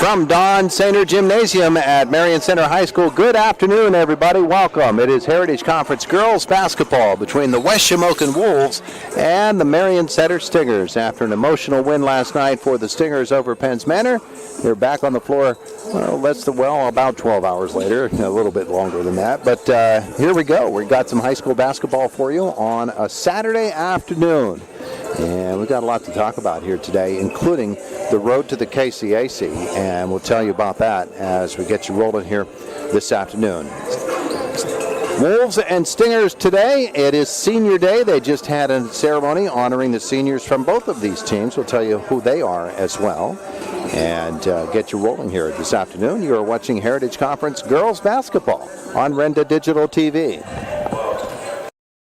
From Don Sainer Gymnasium at Marion Center High School, good afternoon, everybody. Welcome. It is Heritage Conference girls basketball between the West Shamokin Wolves and the Marion Center Stingers. After an emotional win last night for the Stingers over Penns Manor, they're back on the floor, about 12 hours later, a little bit longer than that. But here we go. We've got some high school basketball for you on a Saturday afternoon. And we've got a lot to talk about here today, including the road to the KCAC, and we'll tell you about that as we get you rolling here this afternoon. Wolves and Stingers today. It is senior day. They just had a ceremony honoring the seniors from both of these teams. We'll tell you who they are as well and get you rolling here this afternoon. You are watching Heritage Conference girls basketball on Renda Digital TV.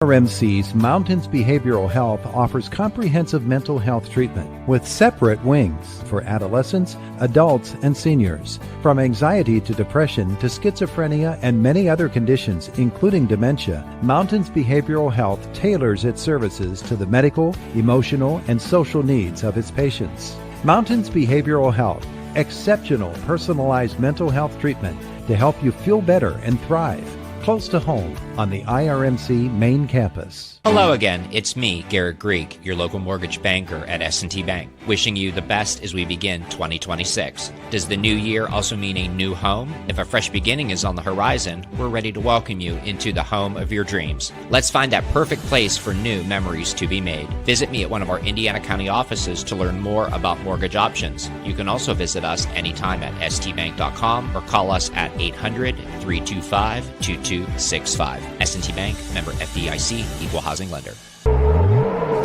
RMC's Mountains Behavioral Health offers comprehensive mental health treatment with separate wings for adolescents, adults, and seniors. From anxiety to depression to schizophrenia and many other conditions, including dementia, Mountains Behavioral Health tailors its services to the medical, emotional, and social needs of its patients. Mountains Behavioral Health, exceptional personalized mental health treatment to help you feel better and thrive. Close to home on the IRMC main campus. Hello again, it's me, Garrett Greek, your local mortgage banker at S&T Bank, wishing you the best as we begin 2026. Does the new year also mean a new home? If a fresh beginning is on the horizon, we're ready to welcome you into the home of your dreams. Let's find that perfect place for new memories to be made. Visit me at one of our Indiana County offices to learn more about mortgage options. You can also visit us anytime at stbank.com or call us at 800-325-2265. S&T Bank, member FDIC, equal housing lender.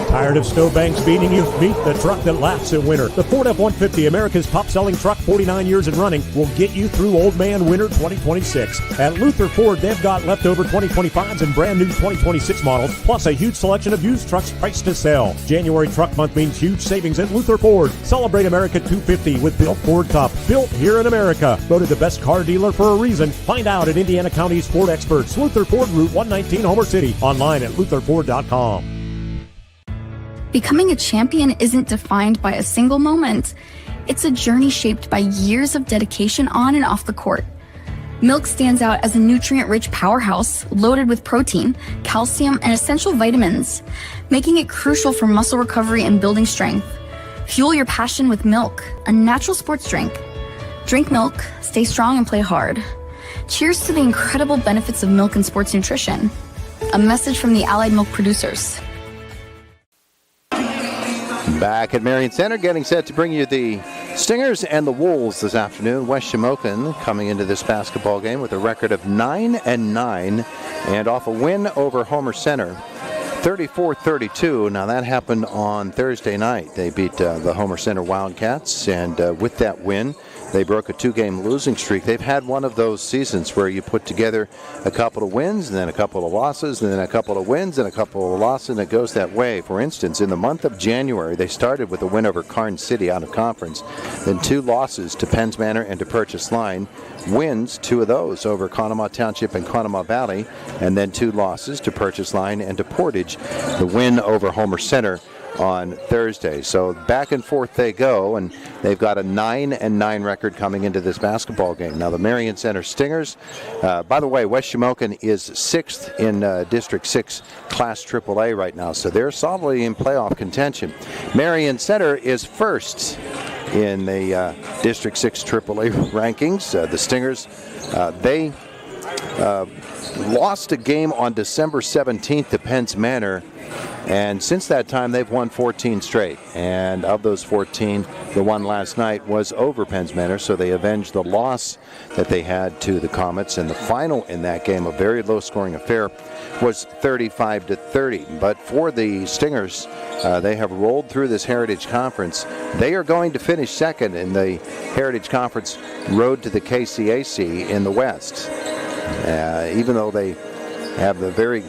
Tired of snowbanks beating you? Meet the truck that laughs in winter. The Ford F-150, America's top-selling truck, 49 years and running, will get you through Old Man Winter 2026. At Luther Ford, they've got leftover 2025s and brand new 2026 models, plus a huge selection of used trucks priced to sell. January truck month means huge savings at Luther Ford. Celebrate America 250 with Built Ford Cup. Built here in America. Voted the best car dealer for a reason. Find out at Indiana County's Ford experts. Luther Ford, Route 119, Homer City. Online at lutherford.com. Becoming a champion isn't defined by a single moment. It's a journey shaped by years of dedication on and off the court. Milk stands out as a nutrient-rich powerhouse loaded with protein, calcium, and essential vitamins, making it crucial for muscle recovery and building strength. Fuel your passion with milk, a natural sports drink. Drink milk, stay strong, and play hard. Cheers to the incredible benefits of milk and sports nutrition. A message from the Allied Milk producers. Back at Marion Center, getting set to bring you the Stingers and the Wolves this afternoon. West Shamokin coming into this basketball game with a record of 9-9 and off a win over Homer Center, 34-32. Now that happened on Thursday night. They beat the Homer Center Wildcats, and with that win, they broke a two-game losing streak. They've had one of those seasons where you put together a couple of wins and then a couple of losses and then a couple of wins and a couple of losses, and it goes that way. For instance, in the month of January, they started with a win over Karn City out of conference, then two losses to Penns Manor and to Purchase Line, wins, two of those over Conemaugh Township and Conemaugh Valley, and then two losses to Purchase Line and to Portage, the win over Homer Center on Thursday. So back and forth they go, and they've got a 9-9 record coming into this basketball game. Now the Marion Center Stingers, by the way, West Shamokin is 6th in District 6 Class AAA right now, so they're solidly in playoff contention. Marion Center is 1st in the District 6 AAA rankings. The Stingers, they lost a game on December 17th to Penns Manor, and since that time they've won 14 straight, and of those 14, the one last night was over Penns Manor, so they avenged the loss that they had to the Comets. And the final in that game, a very low scoring affair, was 35-30. But for the Stingers, they have rolled through this Heritage Conference. They are going to finish second in the Heritage Conference road to the KCAC in the West, even though they have the very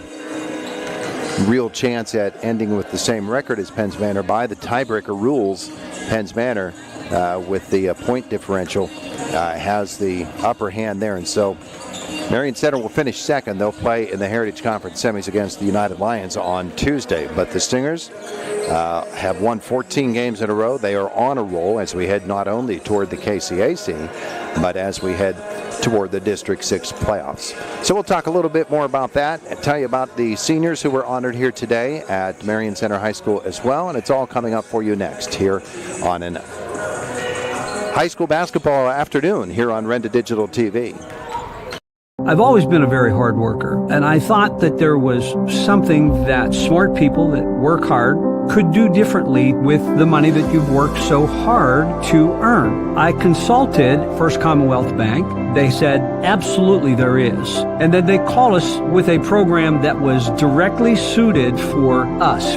real chance at ending with the same record as Penns Manor. By the tiebreaker rules, Penns Manor, with the point differential, has the upper hand there. And so Marion Center will finish second. They'll play in the Heritage Conference semis against the United Lions on Tuesday. But the Stingers have won 14 games in a row. They are on a roll as we head not only toward the KCAC, but as we head toward the District 6 playoffs. So we'll talk a little bit more about that and tell you about the seniors who were honored here today at Marion Center High School as well. And it's all coming up for you next here on an high school basketball afternoon here on Renda Digital TV. I've always been a very hard worker, and I thought that there was something that smart people that work hard could do differently with the money that you've worked so hard to earn. I consulted First Commonwealth Bank. They said, absolutely there is. And then they called us with a program that was directly suited for us.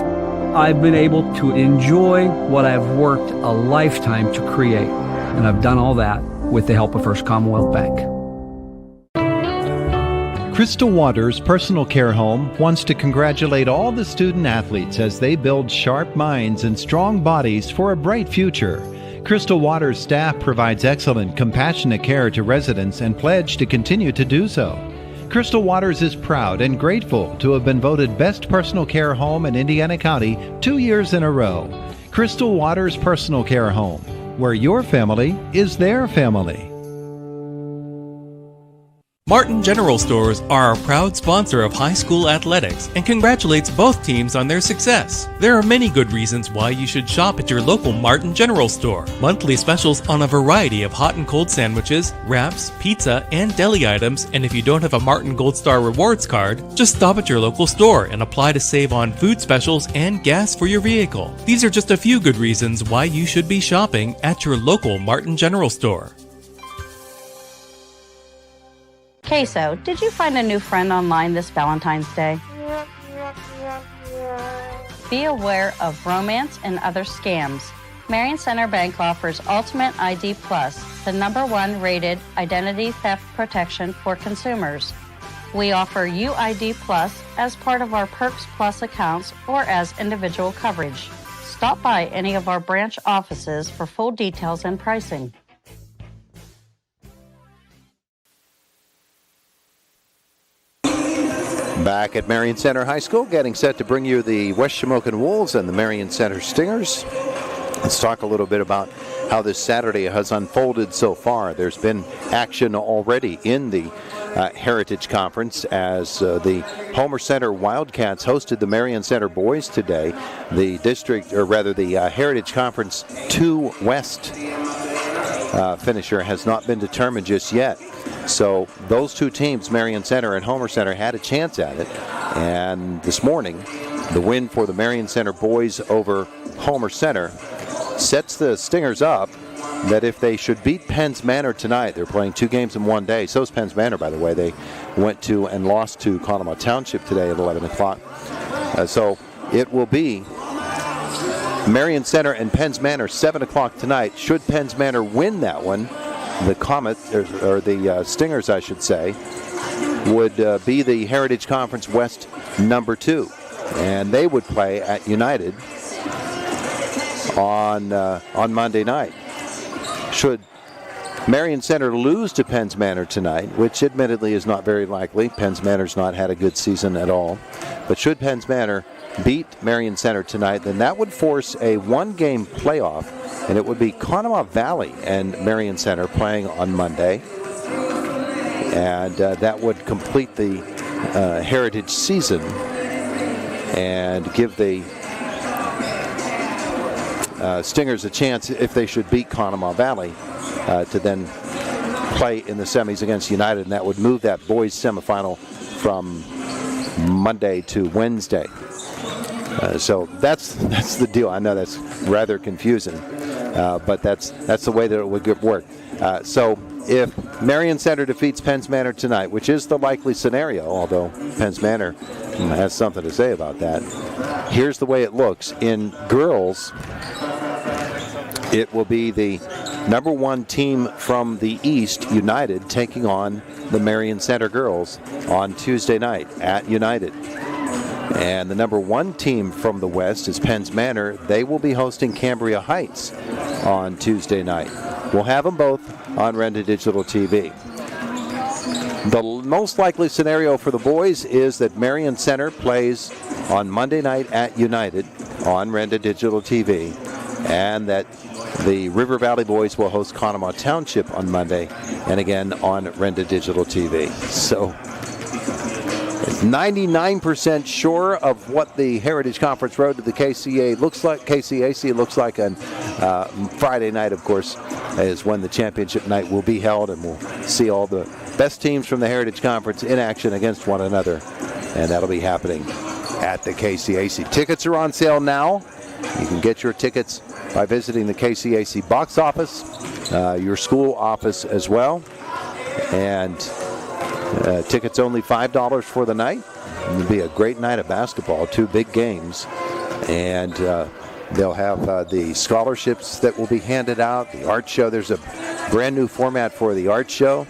I've been able to enjoy what I've worked a lifetime to create. And I've done all that with the help of First Commonwealth Bank. Crystal Waters Personal Care Home wants to congratulate all the student athletes as they build sharp minds and strong bodies for a bright future. Crystal Waters staff provides excellent, compassionate care to residents and pledge to continue to do so. Crystal Waters is proud and grateful to have been voted Best Personal Care Home in Indiana County 2 years in a row. Crystal Waters Personal Care Home, where your family is their family. Martin General Stores are a proud sponsor of high school athletics and congratulates both teams on their success. There are many good reasons why you should shop at your local Martin General Store. Monthly specials on a variety of hot and cold sandwiches, wraps, pizza, and deli items, and if you don't have a Martin Gold Star Rewards card, just stop at your local store and apply to save on food specials and gas for your vehicle. These are just a few good reasons why you should be shopping at your local Martin General Store. Queso, did you find a new friend online this Valentine's Day? Be aware of romance and other scams. Marion Center Bank offers Ultimate ID Plus, the #1 rated identity theft protection for consumers. We offer UID Plus as part of our Perks Plus accounts or as individual coverage. Stop by any of our branch offices for full details and pricing. Back at Marion Center High School, getting set to bring you the West Shamokin Wolves and the Marion Center Stingers. Let's talk a little bit about how this Saturday has unfolded so far. There's been action already in the Heritage Conference as the Homer Center Wildcats hosted the Marion Center boys today. The Heritage Conference 2 West finisher has not been determined just yet. So those two teams, Marion Center and Homer Center, had a chance at it. And this morning, the win for the Marion Center boys over Homer Center sets the Stingers up that if they should beat Penns Manor tonight, they're playing 2 games in 1 day. So is Penns Manor, by the way. They went to and lost to Conemaugh Township today at 11 o'clock. So it will be Marion Center and Penns Manor 7 o'clock tonight. Should Penns Manor win that one, the Stingers, I should say, would be the Heritage Conference West #2, and they would play at United on Monday night. Should Marion Center lose to Penns Manor tonight, which admittedly is not very likely, Penns Manor's not had a good season at all, but should Penns Manor beat Marion Center tonight, then that would force a 1-game playoff, and it would be Conemaugh Valley and Marion Center playing on Monday. And that would complete the Heritage season and give the Stingers a chance, if they should beat Conemaugh Valley, to then play in the semis against United, and that would move that boys semifinal from Monday to Wednesday. So that's the deal. I know that's rather confusing, but that's the way that it would work. So if Marion Center defeats Penns Manor tonight, which is the likely scenario, although Penns Manor has something to say about that, here's the way it looks. In girls, it will be the #1 team from the East, United, taking on the Marion Center girls on Tuesday night at United. And the #1 team from the West is Penns Manor. They will be hosting Cambria Heights on Tuesday night. We'll have them both on Renda Digital TV. The most likely scenario for the boys is that Marion Center plays on Monday night at United on Renda Digital TV, and that the River Valley boys will host Conemaugh Township on Monday, and again on Renda Digital TV. So 99% sure of what the Heritage Conference Road to the KCAC looks like on Friday night, of course, is when the championship night will be held, and we'll see all the best teams from the Heritage Conference in action against one another, and that'll be happening at the KCAC. Tickets are on sale now. You can get your tickets by visiting the KCAC box office, your school office as well, and tickets only $5 for the night. It'll be a great night of basketball, 2 big games, and they'll have the scholarships that will be handed out, the art show. There's a brand new format for the art show.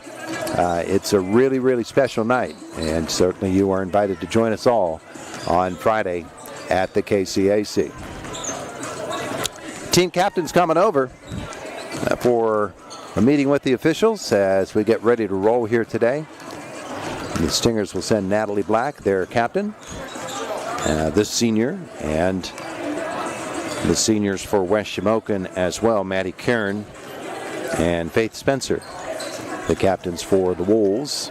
It's a really, really special night, and certainly you are invited to join us all on Friday at the KCAC. Team captain's coming over for a meeting with the officials as we get ready to roll here today. The Stingers will send Natalie Black, their captain, this senior, and the seniors for West Shamokin as well, Maddie Kern and Faith Spencer, the captains for the Wolves.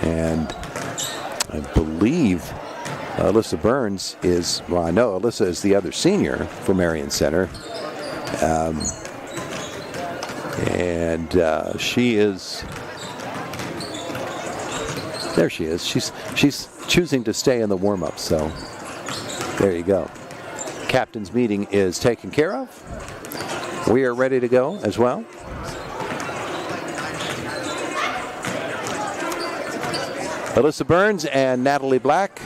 And I believe Alyssa Burns is, well, I know Alyssa is the other senior for Marion Center. And she is, there she is. She's choosing to stay in the warm-up, so there you go. Captain's meeting is taken care of. We are ready to go as well. Alyssa Burns and Natalie Black,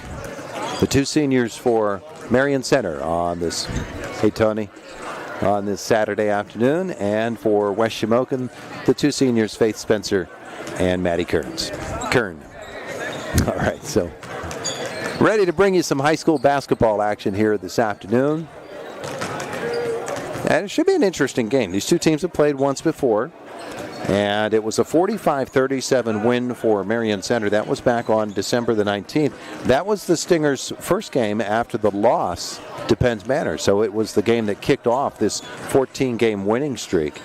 the 2 seniors for Marion Center on this, hey Tony, on this Saturday afternoon, and for West Shamokin, the 2 seniors, Faith Spencer and Maddie Kern. All right, so ready to bring you some high school basketball action here this afternoon. And it should be an interesting game. These 2 teams have played once before, and it was a 45-37 win for Marion Center. That was back on December the 19th. That was the Stingers' first game after the loss to Penns Manor. So it was the game that kicked off this 14-game winning streak.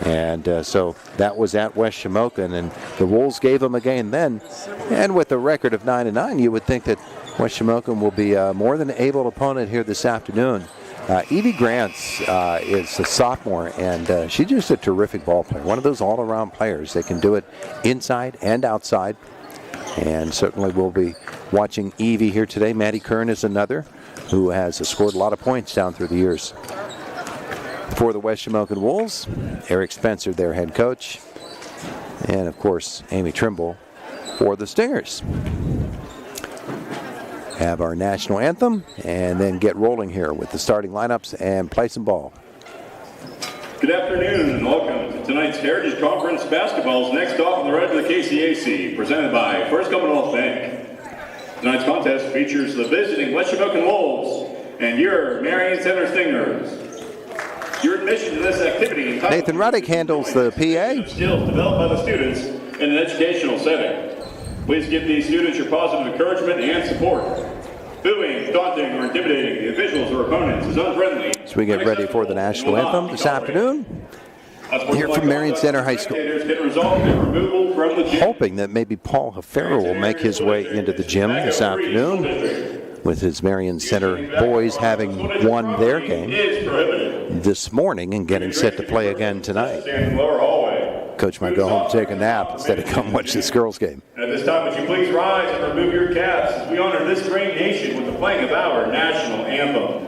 And so that was at West Shamokin, and the Wolves gave them a game then. And with a record of 9-9, you would think that West Shamokin will be a more than able opponent here this afternoon. Evie Grants is a sophomore, and she's just a terrific ball player. One of those all-around players that can do it inside and outside. And certainly we'll be watching Evie here today. Maddie Kern is another who has scored a lot of points down through the years. For the West Shamokin Wolves, Eric Spencer, their head coach, and of course Amy Trimble for the Stingers. Have our national anthem and then get rolling here with the starting lineups and play some ball. Good afternoon and welcome to tonight's Heritage Conference basketball's next off on the road to the KCAC, presented by First Commonwealth Bank. Tonight's contest features the visiting West Shamokin Wolves and your Marion Center Stingers. Your admission to this activity. Nathan Ruddick handles the PA. Skills developed by the students in an educational setting. Please give these students your positive encouragement and support. Booing, taunting, or intimidating the officials or opponents is unfriendly. So we get ready for the national anthem this afternoon. Here from Marion Center High School. Hoping that maybe Paul Hafero will make his way into the gym this afternoon, with his Marion Center boys having won their game this morning and getting set to play again tonight. Coach might go home and take a nap instead of come watch this girls' game. At this time, would you please rise and remove your caps as we honor this great nation with the playing of our national anthem.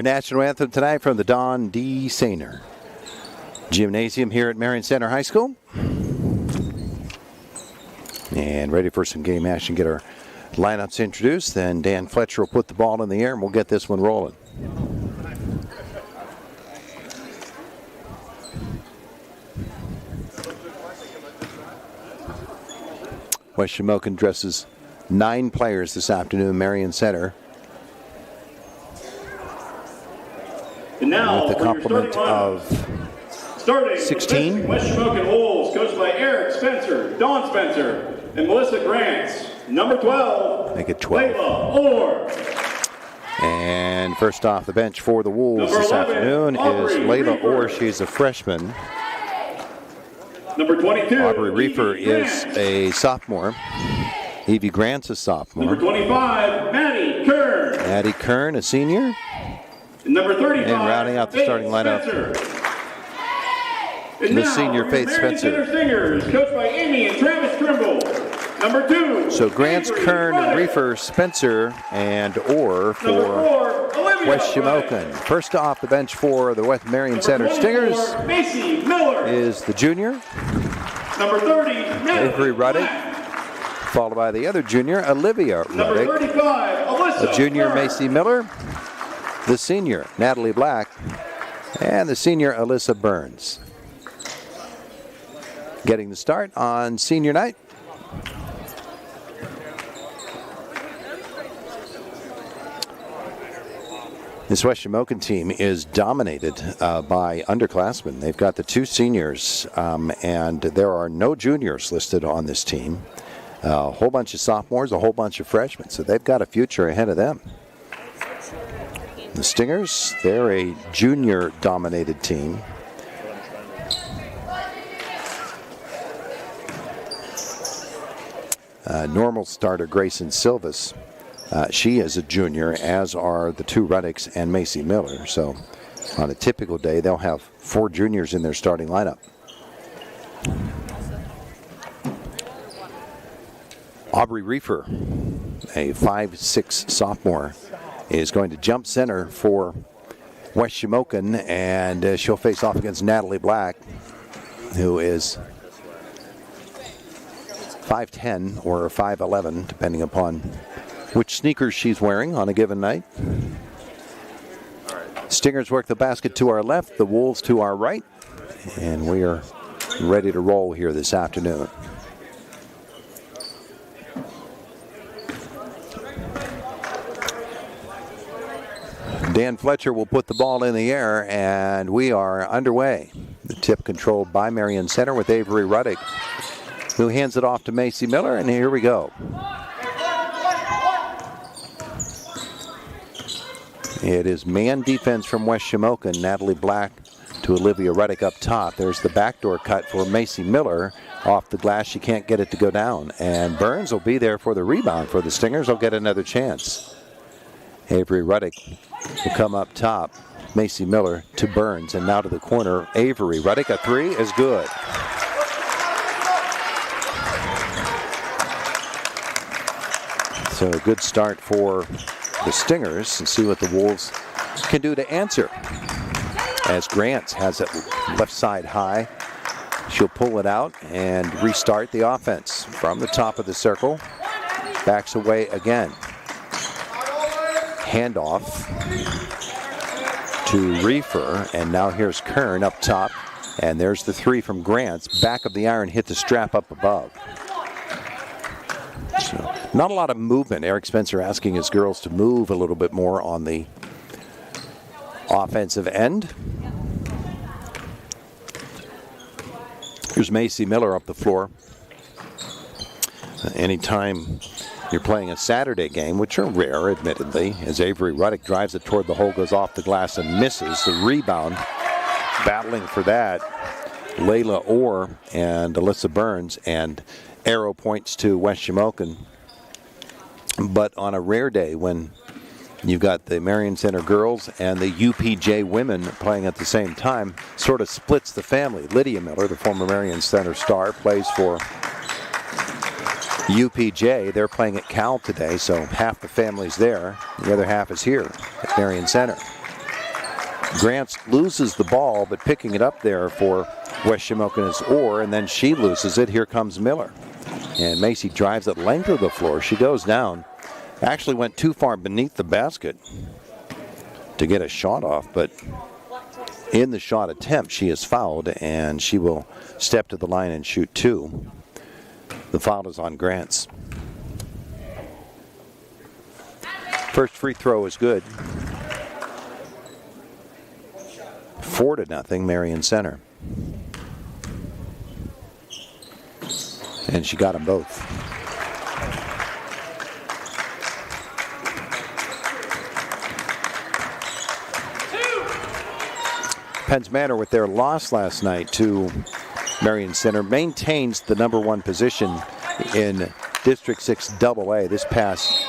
Our national anthem tonight from the Don D. Sainer Gymnasium here at Marion Center High School. And ready for some game action. Get our lineups introduced. Then Dan Fletcher will put the ball in the air and we'll get this one rolling. West Shamokin dresses 9 players this afternoon, Marion Center. And now, with a complement of 16. West Shamokin Wolves, coached by Eric Spencer, Dawn Spencer, and Melissa Grants. Number 12, make it 12. Layla Orr. And first off the bench for the Wolves Number this 11, afternoon Aubrey is Layla Reefer. Orr. She's a freshman. Number 22, Aubrey Reefer Evie is Grant. a sophomore. Evie Grant's a sophomore. Number 25, Maddie Kern. Addie Kern, a senior. And number 35, And rounding out the Faith starting lineup, Spencer. And the now, senior your Faith Marion Spencer. Center Singers, coached by Amy and Travis Trimble. Number 2, So Grants, Avery Kern, Ruddick. Reefer, Spencer, and Orr Number for 4, Olivia West Ruddick. Shamokin. First off the bench for the West Marion Number Center 24, Stingers Macy Miller. is the junior, Number 30, Natalie Avery Ruddick, Black. followed by the other junior, Olivia Number Ruddick. 35, Alyssa The junior, Burr. Macy Miller. The senior, Natalie Black. And the senior, Alyssa Burns. Getting the start on senior night. This West Shamokin team is dominated by underclassmen. They've got the 2 seniors, and there are no juniors listed on this team. A whole bunch of sophomores, a whole bunch of freshmen, so they've got a future ahead of them. The Stingers, they're a junior-dominated team. Normal starter Grayson Silvas. She is a junior, as are the 2 Ruddicks and Macy Miller. So on a typical day, they'll have 4 juniors in their starting lineup. Aubrey Reefer, a 5'6" sophomore, is going to jump center for West Shamokin, and she'll face off against Natalie Black, who is 5'10" or 5'11", depending upon which sneakers she's wearing on a given night. Stingers work the basket to our left, the Wolves to our right, and we are ready to roll here this afternoon. Dan Fletcher will put the ball in the air, and we are underway. The tip controlled by Marion Center with Avery Ruddick, who hands it off to Macy Miller, and here we go. It is man defense from West Shamokin. Natalie Black to Olivia Ruddick up top. There's the backdoor cut for Macy Miller. Off the glass, she can't get it to go down. And Burns will be there for the rebound for the Stingers. They'll get another chance. Avery Ruddick will come up top. Macy Miller to Burns, and now to the corner. Avery Ruddick, a 3 is good. So a good start for the Stingers, and see what the Wolves can do to answer. As Grants has it left side high, she'll pull it out and restart the offense from the top of the circle. Backs away again. Handoff to Reefer, and now here's Kern up top, and there's the 3 from Grants. Back of the iron, hit the strap up above. So, not a lot of movement. Eric Spencer asking his girls to move a little bit more on the offensive end. Here's Macy Miller up the floor. Anytime you're playing a Saturday game, which are rare, admittedly, as Avery Ruddick drives it toward the hole, goes off the glass and misses. The rebound, battling for that, Layla Orr and Alyssa Burns, and arrow points to West Shamokin. But on a rare day when you've got the Marion Center girls and the UPJ women playing at the same time, sort of splits the family. Lydia Miller, the former Marion Center star, plays for UPJ. They're playing at Cal today, so half the family's there. The other half is here at Marion Center. Grants loses the ball, but picking it up there for West Shamokin is Orr, and then she loses it. Here comes Miller. And Macy drives it length of the floor. She goes down. Actually went too far beneath the basket to get a shot off, but in the shot attempt, she is fouled, and she will step to the line and shoot 2. The foul is on Grants. First free throw is good. 4-0, Marion Center. And she got them both. Penns Manor, with their loss last night to Marion Center, maintains the #1 position in District 6 AA. This pass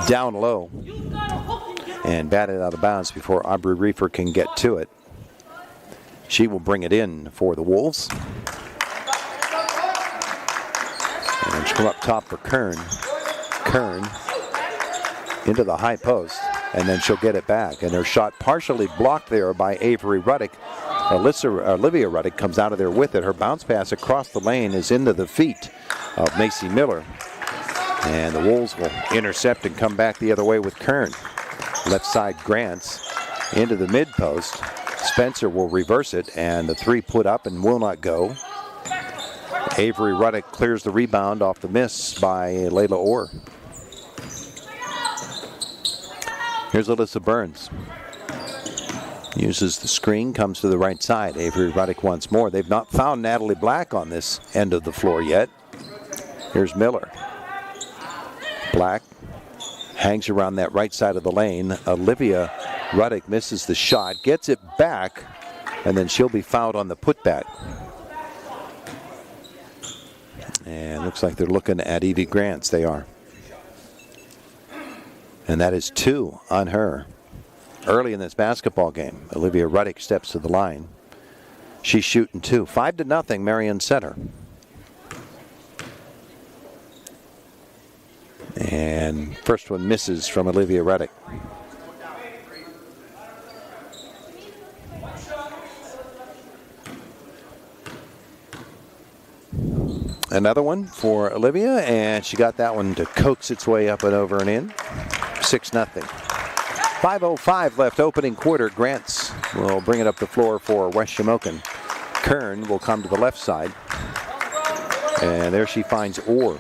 down low and batted out of bounds before Aubrey Reefer can get to it. She will bring it in for the Wolves. And she'll come up top for Kern. Kern into the high post, and then she'll get it back. And her shot partially blocked there by Avery Ruddick. Olivia Ruddick comes out of there with it. Her bounce pass across the lane is into the feet of Macy Miller. And the Wolves will intercept and come back the other way with Kern. Left side Grants into the mid post. Spencer will reverse it, and the 3 put up and will not go. Avery Ruddick clears the rebound off the miss by Layla Orr. Here's Alyssa Burns. Uses the screen, comes to the right side. Avery Ruddick once more. They've not found Natalie Black on this end of the floor yet. Here's Miller. Black hangs around that right side of the lane. Olivia Ruddick misses the shot, gets it back, and then she'll be fouled on the putback. And looks like they're looking at Evie Grants. They are. And that is 2 on her. Early in this basketball game, Olivia Ruddick steps to the line. She's shooting 2. 5-0, Marion Center. And first one misses from Olivia Ruddick. Another one for Olivia, and she got that one to coax its way up and over and in. 6-0. 5:05 left, opening quarter. Grants will bring it up the floor for West Shamokin. Kern will come to the left side. And there she finds Orr.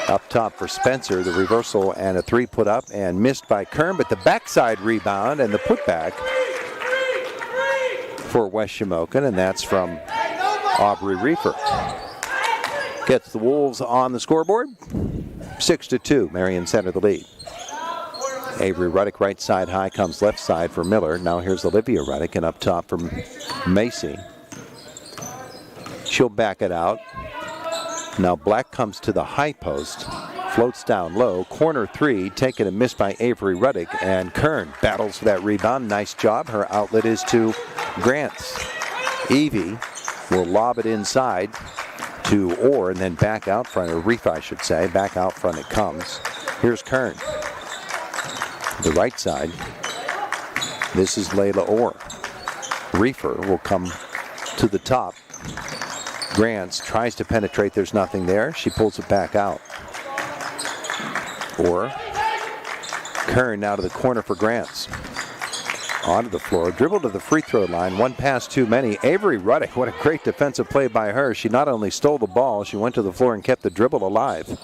Up top for Spencer, the reversal and a 3 put up and missed by Kern, but the backside rebound and the putback for West Shamokin, and that's from Aubrey Reefer. Gets the Wolves on the scoreboard. 6-2, Marion Center the lead. Avery Ruddick right side high, comes left side for Miller. Now here's Olivia Ruddick, and up top from Macy. She'll back it out. Now Black comes to the high post, floats down low, corner 3, taken and missed by Avery Ruddick, and Kern battles for that rebound. Nice job. Her outlet is to Grants. Evie will lob it inside to Orr and then back out front, or Reef I should say, back out front it comes. Here's Kern. The right side. This is Layla Orr. Reefer will come to the top. Grants tries to penetrate. There's nothing there. She pulls it back out. Orr. Kern now to the corner for Grants. Onto the floor. Dribble to the free throw line. One pass too many. Avery Ruddick. What a great defensive play by her. She not only stole the ball, she went to the floor and kept the dribble alive.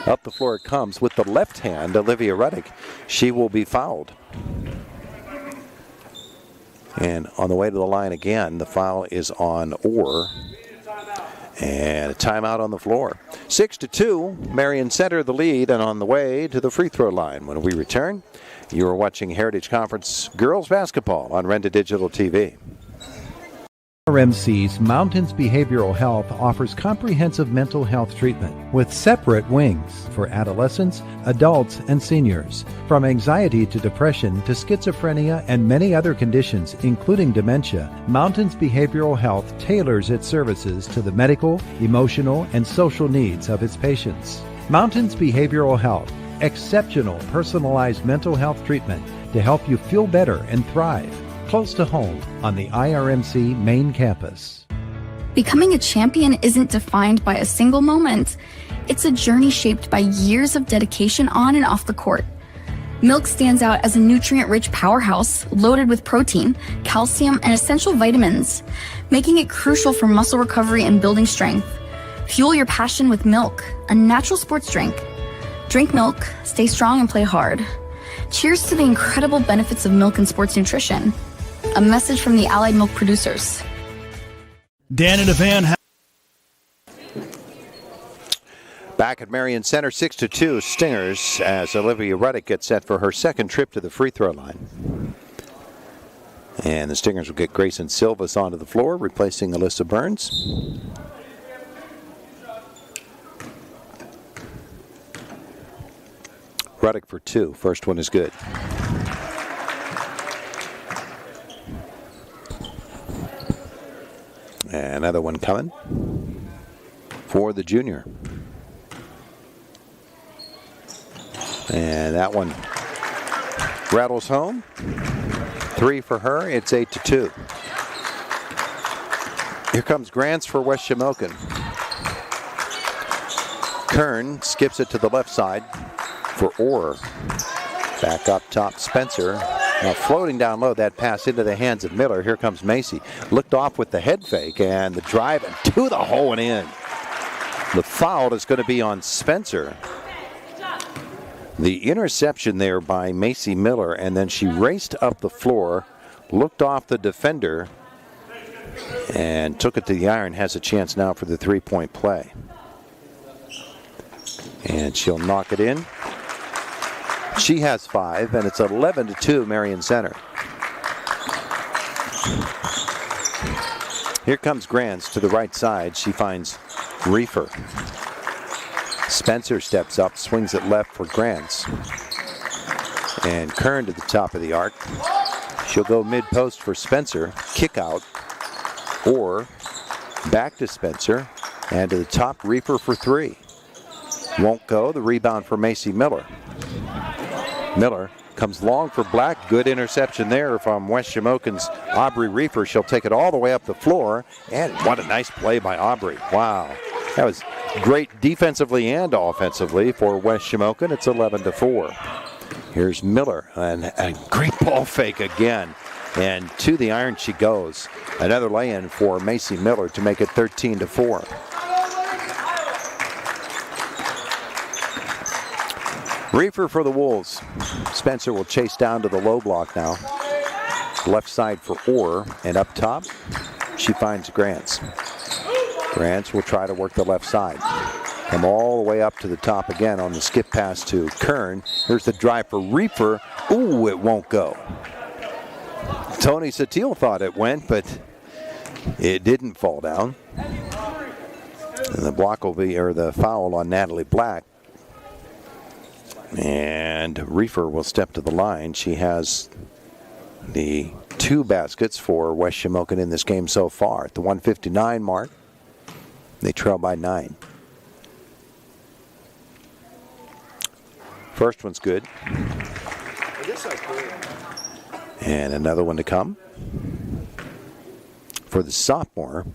Up the floor it comes with the left hand, Olivia Ruddick. She will be fouled. And on the way to the line again, the foul is on Orr. And a timeout on the floor. 6-2, Marion Center the lead, and on the way to the free throw line. When we return, you are watching Heritage Conference Girls Basketball on Renda Digital TV. RMC's Mountains Behavioral Health offers comprehensive mental health treatment with separate wings for adolescents, adults, and seniors. From anxiety to depression to schizophrenia and many other conditions, including dementia, Mountains Behavioral Health tailors its services to the medical, emotional, and social needs of its patients. Mountains Behavioral Health, exceptional personalized mental health treatment to help you feel better and thrive. Close to home on the IRMC main campus. Becoming a champion isn't defined by a single moment. It's a journey shaped by years of dedication on and off the court. Milk stands out as a nutrient-rich powerhouse loaded with protein, calcium, and essential vitamins, making it crucial for muscle recovery and building strength. Fuel your passion with milk, a natural sports drink. Drink milk, stay strong, and play hard. Cheers to the incredible benefits of milk and sports nutrition. A message from the Allied Milk producers. Dan and Evan. Back at Marion Center, 6-2 Stingers as Olivia Ruddick gets set for her second trip to the free throw line. And the Stingers will get Grayson Silvas onto the floor, replacing Alyssa Burns. Ruddick for two. First one is good. Another one coming for the junior. And that one rattles home. Three for her. It's 8-2. Here comes Grants for West Shamokin. Kern skips it to the left side for Orr. Back up top, Spencer. Now floating down low, that pass into the hands of Miller. Here comes Macy. Looked off with the head fake and the drive and to the hole and in. The foul is going to be on Spencer. The interception there by Macy Miller, and then she raced up the floor, looked off the defender, and took it to the iron. Has a chance now for the three-point play. And she'll knock it in. She has 5, and it's 11-2 Marion Center. Here comes Grants to the right side. She finds Reefer. Spencer steps up, swings it left for Grants. And Kern to the top of the arc. She'll go mid-post for Spencer. Kick out. Or back to Spencer. And to the top, Reefer for 3. Won't go. The rebound for Macy Miller. Miller comes long for Black. Good interception there from West Shamokin's Aubrey Reefer. She'll take it all the way up the floor. And what a nice play by Aubrey. Wow. That was great defensively and offensively for West Shamokin. It's 11-4. Here's Miller, and a great ball fake again. And to the iron she goes. Another lay-in for Macy Miller to make it 13-4. Reefer for the Wolves. Spencer will chase down to the low block now. Left side for Orr, and up top, she finds Grants. Grants will try to work the left side. Come all the way up to the top again on the skip pass to Kern. Here's the drive for Reefer. Ooh, it won't go. Tony Satil thought it went, but it didn't fall down. And the block will be, or the foul on Natalie Black. And Reefer will step to the line. She has the 2 baskets for West Shamokin in this game so far. At the 1:59 mark, they trail by 9. First one's good. And another one to come for the sophomore,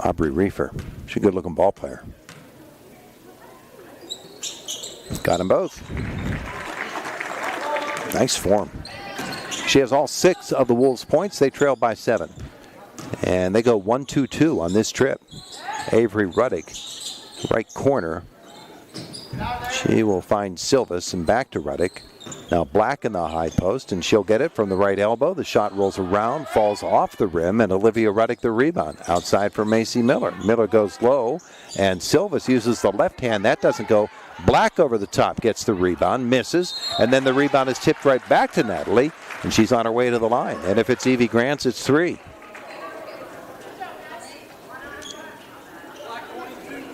Aubrey Reefer. She's a good-looking ball player. Got them both. Nice form. She has all 6 of the Wolves' points. They trail by 7. And they go 1-2-2 on this trip. Avery Ruddick, right corner. She will find Silvas and back to Ruddick. Now Black in the high post, and she'll get it from the right elbow. The shot rolls around, falls off the rim, and Olivia Ruddick the rebound. Outside for Macy Miller. Miller goes low, and Silvas uses the left hand. That doesn't go. Black over the top gets the rebound, misses, and then the rebound is tipped right back to Natalie, and she's on her way to the line. And if it's Evie Grants, it's 3.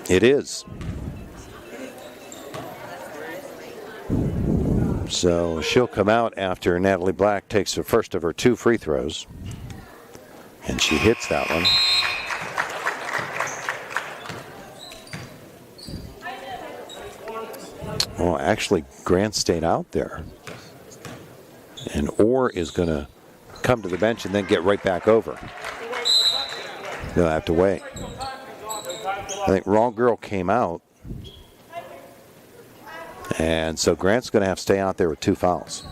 It is. So she'll come out after Natalie Black takes the first of her 2 free throws. And she hits that one. Well, actually, Grant stayed out there. And Orr is going to come to the bench and then get right back over. They'll have to wait. I think wrong girl came out. And so Grant's going to have to stay out there with 2 fouls.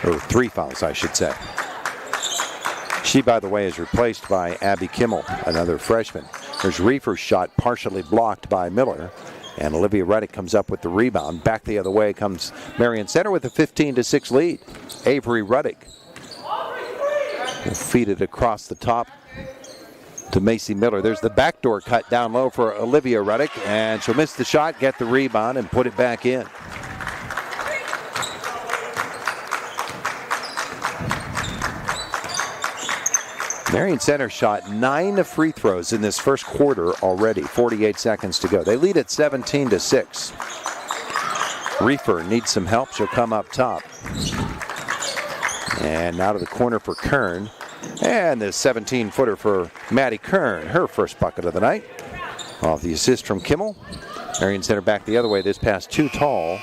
Or 3 fouls, I should say. She, by the way, is replaced by Abby Kimmel, another freshman. There's Reefer's shot partially blocked by Miller. And Olivia Reddick comes up with the rebound. Back the other way comes Marion Center with a 15-6 lead. Avery Reddick will feed it across the top to Macy Miller. There's the backdoor cut down low for Olivia Reddick, and she'll miss the shot, get the rebound, and put it back in. Marion Center shot 9 free throws in this first quarter already. 48 seconds to go. They lead at 17-6. Reefer needs some help. She'll come up top. And now to the corner for Kern. And the 17-footer for Maddie Kern. Her first bucket of the night. Off the assist from Kimmel. Marion Center back the other way. This pass too tall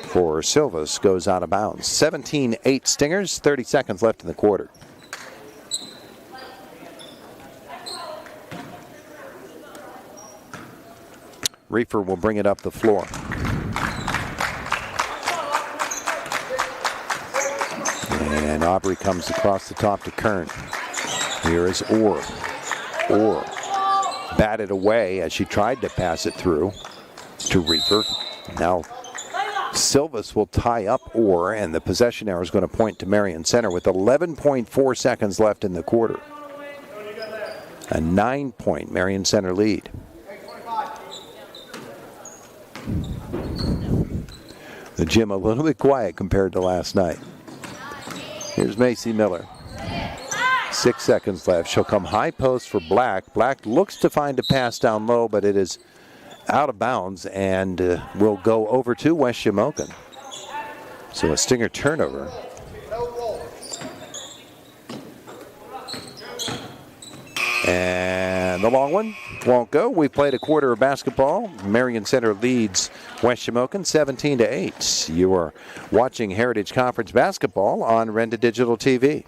for Silvas. Goes out of bounds. 17-8 Stingers. 30 seconds left in the quarter. Reefer will bring it up the floor. And Aubrey comes across the top to Kern. Here is Orr. Orr batted away as she tried to pass it through to Reefer. Now Silvas will tie up Orr, and the possession arrow is going to point to Marion Center with 11.4 seconds left in the quarter. A 9-point Marion Center lead. The gym a little bit quiet compared to last night. Here's Macy Miller. 6 seconds left. She'll come high post for Black. Black looks to find a pass down low, but it is out of bounds and will go over to West Shamokin. So a Stinger turnover. And the long one won't go. We played a quarter of basketball. Marion Center leads West Shamokin 17-8. You are watching Heritage Conference basketball on Renda Digital TV.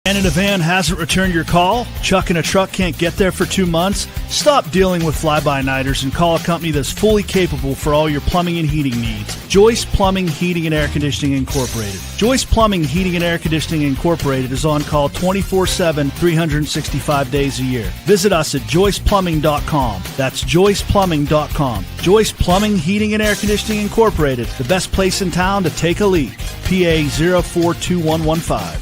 Canada Van hasn't returned your call? Chuck and a truck can't get there for 2 months? Stop dealing with fly-by-nighters and call a company that's fully capable for all your plumbing and heating needs. Joyce Plumbing, Heating, and Air Conditioning Incorporated. Joyce Plumbing, Heating, and Air Conditioning Incorporated is on call 24/7, 365 days a year. Visit us at joyceplumbing.com. That's joyceplumbing.com. Joyce Plumbing, Heating, and Air Conditioning Incorporated, the best place in town to take a leak. PA 042115.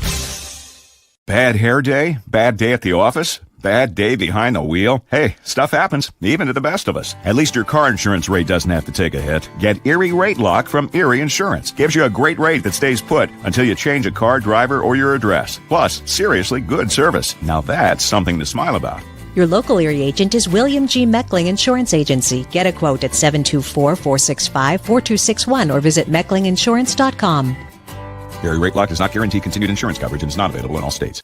Bad hair day? Bad day at the office? Bad day behind the wheel? Hey, stuff happens, even to the best of us. At least your car insurance rate doesn't have to take a hit. Get Erie Rate Lock from Erie Insurance. Gives you a great rate that stays put until you change a car, driver, or your address. Plus, seriously good service. Now that's something to smile about. Your local Erie agent is William G. Meckling Insurance Agency. Get a quote at 724-465-4261 or visit mecklinginsurance.com. Erie Rate Lock does not guarantee continued insurance coverage and is not available in all states.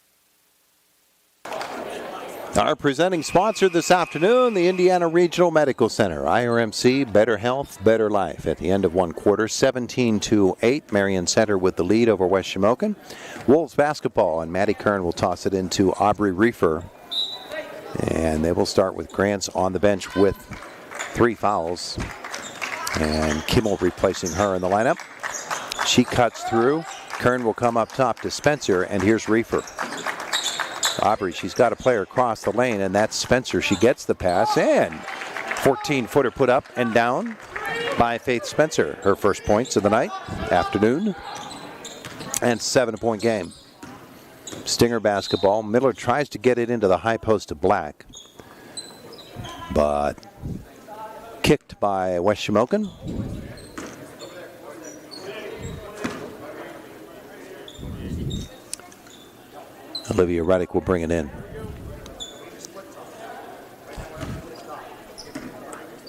Our presenting sponsor this afternoon, the Indiana Regional Medical Center. IRMC, better health, better life. At the end of one quarter, 17-8. Marion Center with the lead over West Shamokin. Wolves basketball, and Maddie Kern will toss it into Aubrey Reefer. And they will start with Grants on the bench with 3 fouls. And Kimmel replacing her in the lineup. She cuts through. Kern will come up top to Spencer, and here's Reefer. Aubrey, she's got a player across the lane, and that's Spencer. She gets the pass, and 14-footer put up and down by Faith Spencer. Her first points of the night, afternoon, and 7-point game. Stinger basketball. Miller tries to get it into the high post of Black, but kicked by West Shamokin. Olivia Reddick will bring it in.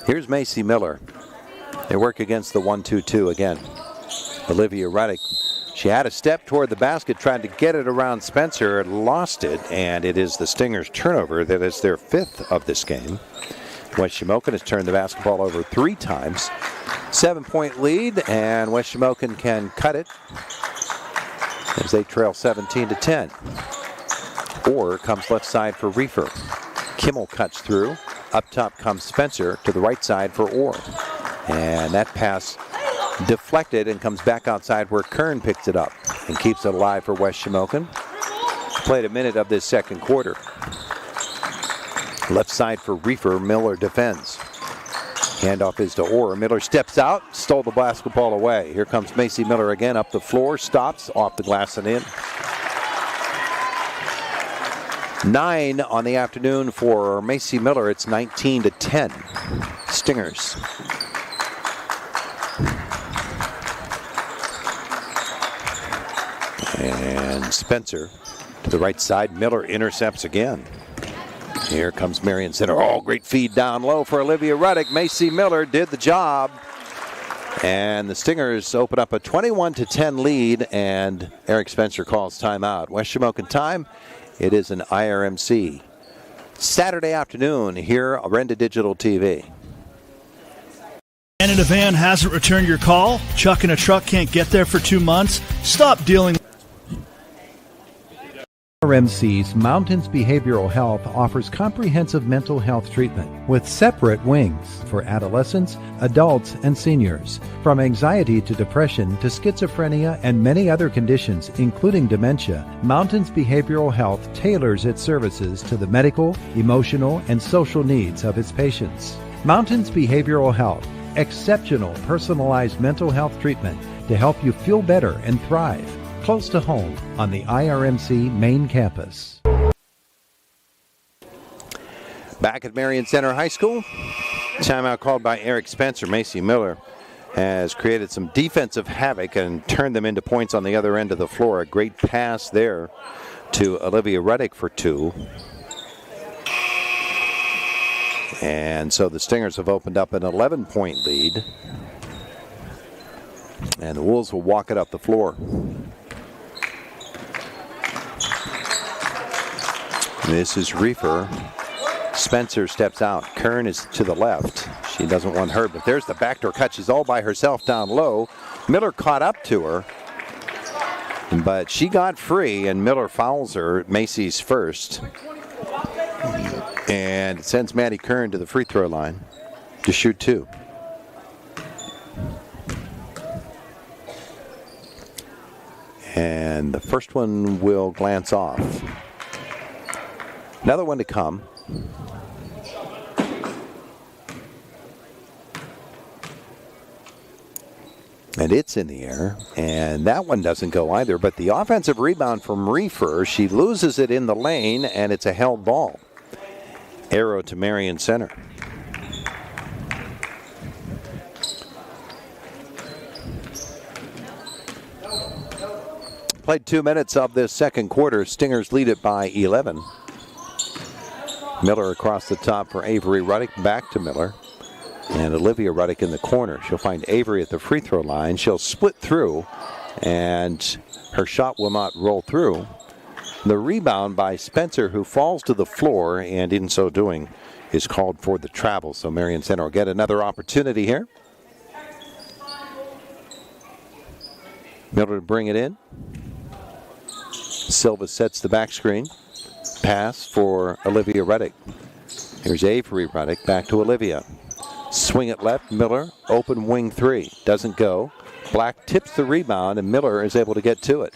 Here's Macy Miller. They work against the 1-2-2 again. Olivia Reddick, she had a step toward the basket, tried to get it around Spencer, lost it, and it is the Stingers' turnover. That is their 5th of this game. West Shamokin has turned the basketball over 3 times. 7-point lead, and West Shamokin can cut it as they trail 17-10. Orr comes left side for Reefer. Kimmel cuts through. Up top comes Spencer to the right side for Orr. And that pass deflected and comes back outside where Kern picks it up and keeps it alive for West Shamokin. Played a minute of this second quarter. Left side for Reefer. Miller defends. Handoff is to Orr. Miller steps out, stole the basketball away. Here comes Macy Miller again up the floor, stops off the glass and in. 9 on the afternoon for Macy Miller. It's 19-10. Stingers. And Spencer to the right side. Miller intercepts again. Here comes Marion Center. Oh, great feed down low for Olivia Ruddick. Macy Miller did the job. And the Stingers open up a 21-10 lead, and Eric Spencer calls timeout. West Shamokin time. It is an IRMC Saturday afternoon here on Renda Digital TV. Canada Van hasn't returned your call? Chuck in a truck can't get there for 2 months? Stop dealing. IRMC's Mountains Behavioral Health offers comprehensive mental health treatment with separate wings for adolescents, adults, and seniors. From anxiety to depression to schizophrenia and many other conditions, including dementia, Mountains Behavioral Health tailors its services to the medical, emotional, and social needs of its patients. Mountains Behavioral Health, exceptional personalized mental health treatment to help you feel better and thrive. Close to home on the IRMC main campus. Back at Marion Center High School. Timeout called by Eric Spencer. Macy Miller has created some defensive havoc and turned them into points on the other end of the floor. A great pass there to Olivia Ruddick for 2. And so the Stingers have opened up an 11-point lead. And the Wolves will walk it up the floor. This is Reefer. Spencer steps out. Kern is to the left. She doesn't want her, but there's the backdoor cut. She's all by herself down low. Miller caught up to her, but she got free, and Miller fouls her. Macy's first. And it sends Maddie Kern to the free throw line to shoot 2. And the first one will glance off. Another one to come. And it's in the air. And that one doesn't go either. But the offensive rebound from Reefer, she loses it in the lane, and it's a held ball. Arrow to Marion Center. Played 2 minutes of this second quarter. Stingers lead it by 11. Miller across the top for Avery Ruddick. Back to Miller. And Olivia Ruddick in the corner. She'll find Avery at the free throw line. She'll split through, and her shot will not roll through. The rebound by Spencer, who falls to the floor, and in so doing is called for the travel. So Marion Center will get another opportunity here. Miller to bring it in. Silva sets the back screen. Pass for Olivia Ruddick. Here's Avery Ruddick back to Olivia. Swing it left. Miller, open wing 3. Doesn't go. Black tips the rebound, and Miller is able to get to it.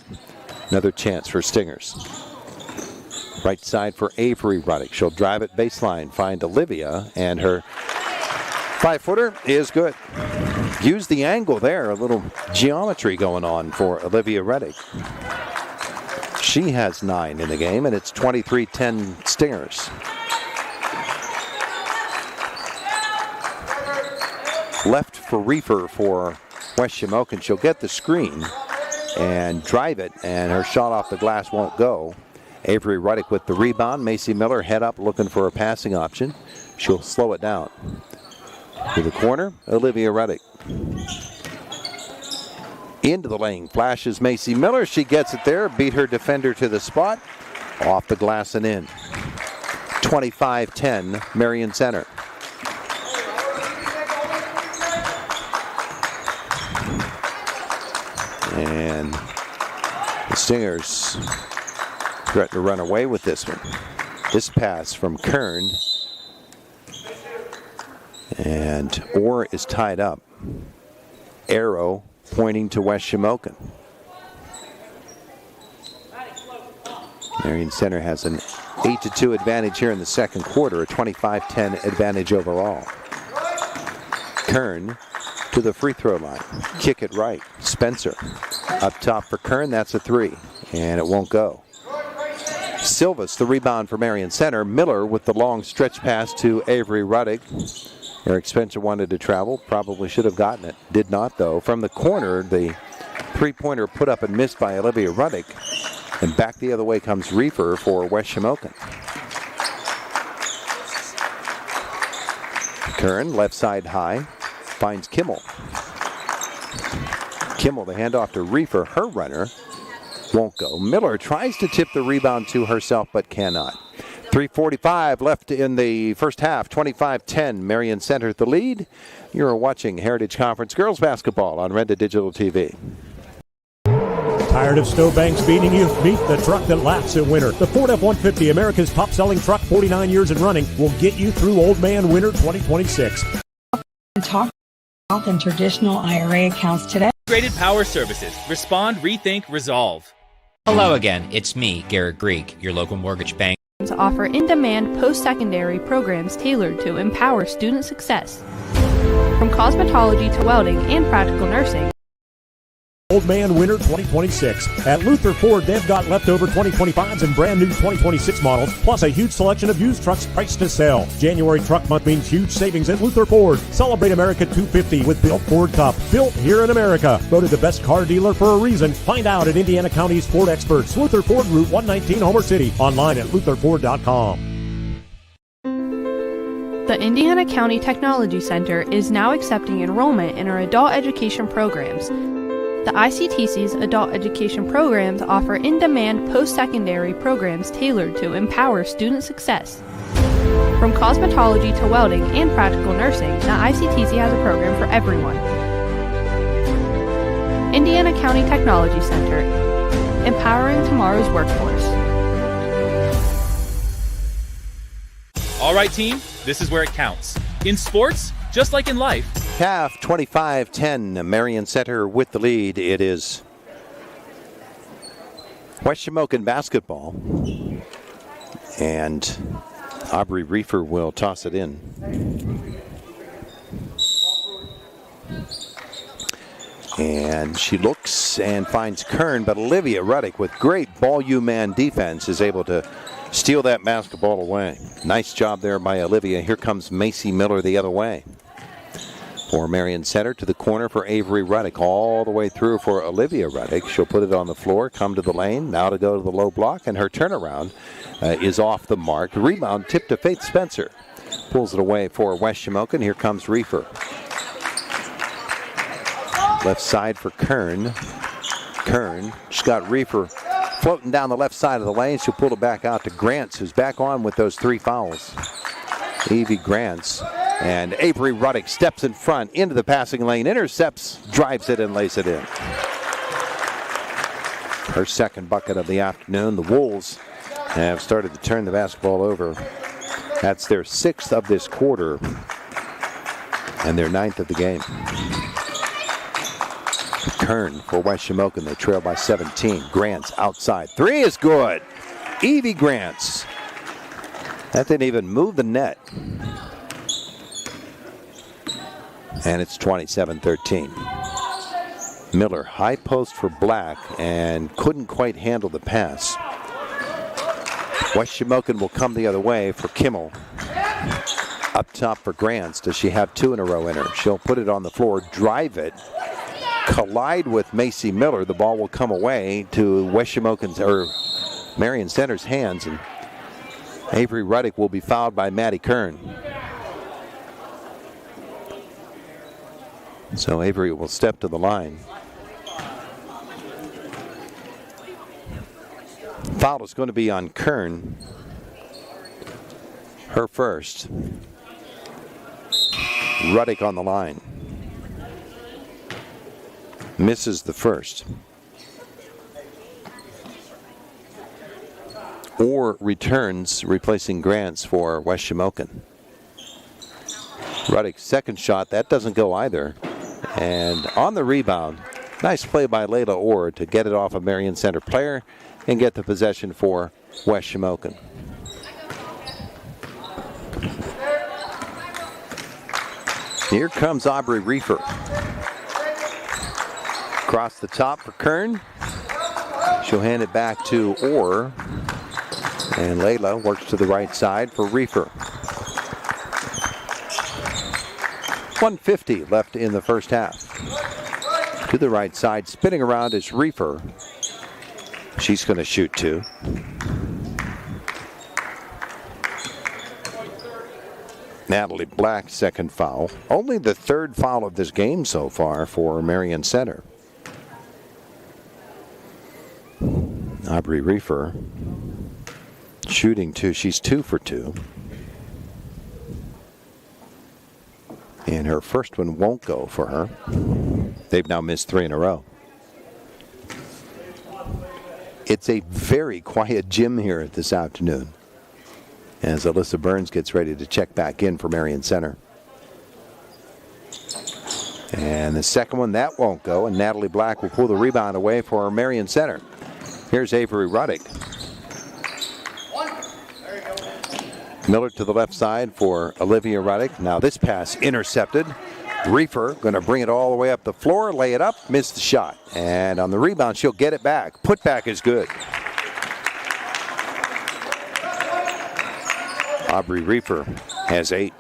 Another chance for Stingers. Right side for Avery Ruddick. She'll drive it baseline, find Olivia, and her 5-footer is good. Use the angle there. A little geometry going on for Olivia Ruddick. She has 9 in the game, and it's 23-10 Stingers. Left for Reefer for West Shamokin. She'll get the screen and drive it, and her shot off the glass won't go. Avery Ruddick with the rebound. Macy Miller head up looking for a passing option. She'll slow it down. To the corner, Olivia Ruddick. Into the lane, flashes Macy Miller. She gets it there, beat her defender to the spot. Off the glass and in. 25-10, Marion Center. Stingers threaten to run away with this one. This pass from Kern. And Orr is tied up. Arrow pointing to West Shamokin. Marion Center has an 8-2 advantage here in the second quarter, a 25-10 advantage overall. Kern to the free throw line. Kick it right. Spencer up top for Kern. That's a three, and it won't go. Silvas, the rebound for Marion Center. Miller with the long stretch pass to Avery Ruddick. Eric Spencer wanted to travel, probably should have gotten it. Did not, though. From the corner, the three-pointer put up and missed by Olivia Ruddick. And back the other way comes Reefer for West Shamokin. Kern, left side high, finds Kimmel. Kimmel, the handoff to Reefer, her runner, won't go. Miller tries to tip the rebound to herself, but cannot. 3:45 left in the first half, 25-10. Marion Center the lead. You're watching Heritage Conference Girls Basketball on Renda Digital TV. Tired of Snowbanks beating you? Meet the truck that laughs in winter. The Ford F-150, America's top-selling truck, 49 years and running, will get you through Old Man Winter 2026. Talk about and traditional IRA accounts today. Integrated Power Services. Respond, rethink, resolve. Hello again, it's me, Garrett Greek, your local mortgage bank. To offer in-demand post-secondary programs tailored to empower student success. From cosmetology to welding and practical nursing. Old Man Winter 2026. At Luther Ford, they've got leftover 2025s and brand new 2026 models, plus a huge selection of used trucks priced to sell. January truck month means huge savings at Luther Ford. Celebrate America 250 with Built Ford Cup. Built here in America. Voted the best car dealer for a reason. Find out at Indiana County's Ford experts. Luther Ford, Route 119, Homer City. Online at lutherford.com. The Indiana County Technology Center is now accepting enrollment in our adult education programs. The ICTC's adult education programs offer in-demand post-secondary programs tailored to empower student success. From cosmetology to welding and practical nursing, the ICTC has a program for everyone. Indiana County Technology Center, empowering tomorrow's workforce. All right, team, this is where it counts. In sports, just like in life. Half 25-10, Marion Center with the lead. It is West Shamokin basketball. And Aubrey Reefer will toss it in. And she looks and finds Kern, but Olivia Ruddick with great ball U-man defense is able to steal that basketball away. Nice job there by Olivia. Here comes Macy Miller the other way. For Marion Center to the corner for Avery Ruddick. All the way through for Olivia Ruddick. She'll put it on the floor, come to the lane, now to go to the low block, and her turnaround is off the mark. The rebound tipped to Faith Spencer. Pulls it away for West Shamokin. Here comes Reefer. Left side for Kern. Kern, she's got Reefer floating down the left side of the lane. She'll pull it back out to Grants, who's back on with those three fouls. Evie Grants. And Avery Ruddick steps in front into the passing lane, intercepts, drives it, and lays it in. Her second bucket of the afternoon. The Wolves have started to turn the basketball over. That's their sixth of this quarter and their ninth of the game. Kern for West Shamokin. They trail by 17. Grants outside. Three is good. Evie Grants. That didn't even move the net. And it's 27-13. Miller, high post for Black, and couldn't quite handle the pass. West Shamokin will come the other way for Kimmel. Up top for Grants. Does she have two in a row in her? She'll put it on the floor, drive it, collide with Macy Miller. The ball will come away to West Shamokin's, or Marion Center's hands, and Avery Ruddick will be fouled by Maddie Kern. So Avery will step to the line. Foul is going to be on Kern. Her first. Ruddick on the line. Misses the first. Orr returns, replacing Grants for West Shamokin. Ruddick's second shot, that doesn't go either. And on the rebound, nice play by Layla Orr to get it off a Marion Center player and get the possession for West Shamokin. Here comes Aubrey Reefer. Across the top for Kern. She'll hand it back to Orr. And Layla works to the right side for Reefer. 1:50 left in the first half. To the right side, spinning around is Reefer. She's going to shoot two. Natalie Black, second foul. Only the third foul of this game so far for Marion Center. Aubrey Reefer shooting two. She's 2 for 2. And her first one won't go for her. They've now missed 3 in a row. It's a very quiet gym here this afternoon as Alyssa Burns gets ready to check back in for Marion Center. And the second one, that won't go, and Natalie Black will pull the rebound away for Marion Center. Here's Avery Ruddick. Miller to the left side for Olivia Ruddick. Now this pass intercepted. Reefer going to bring it all the way up the floor, lay it up, missed the shot. And on the rebound, she'll get it back. Put back is good. Aubrey Reefer has 8.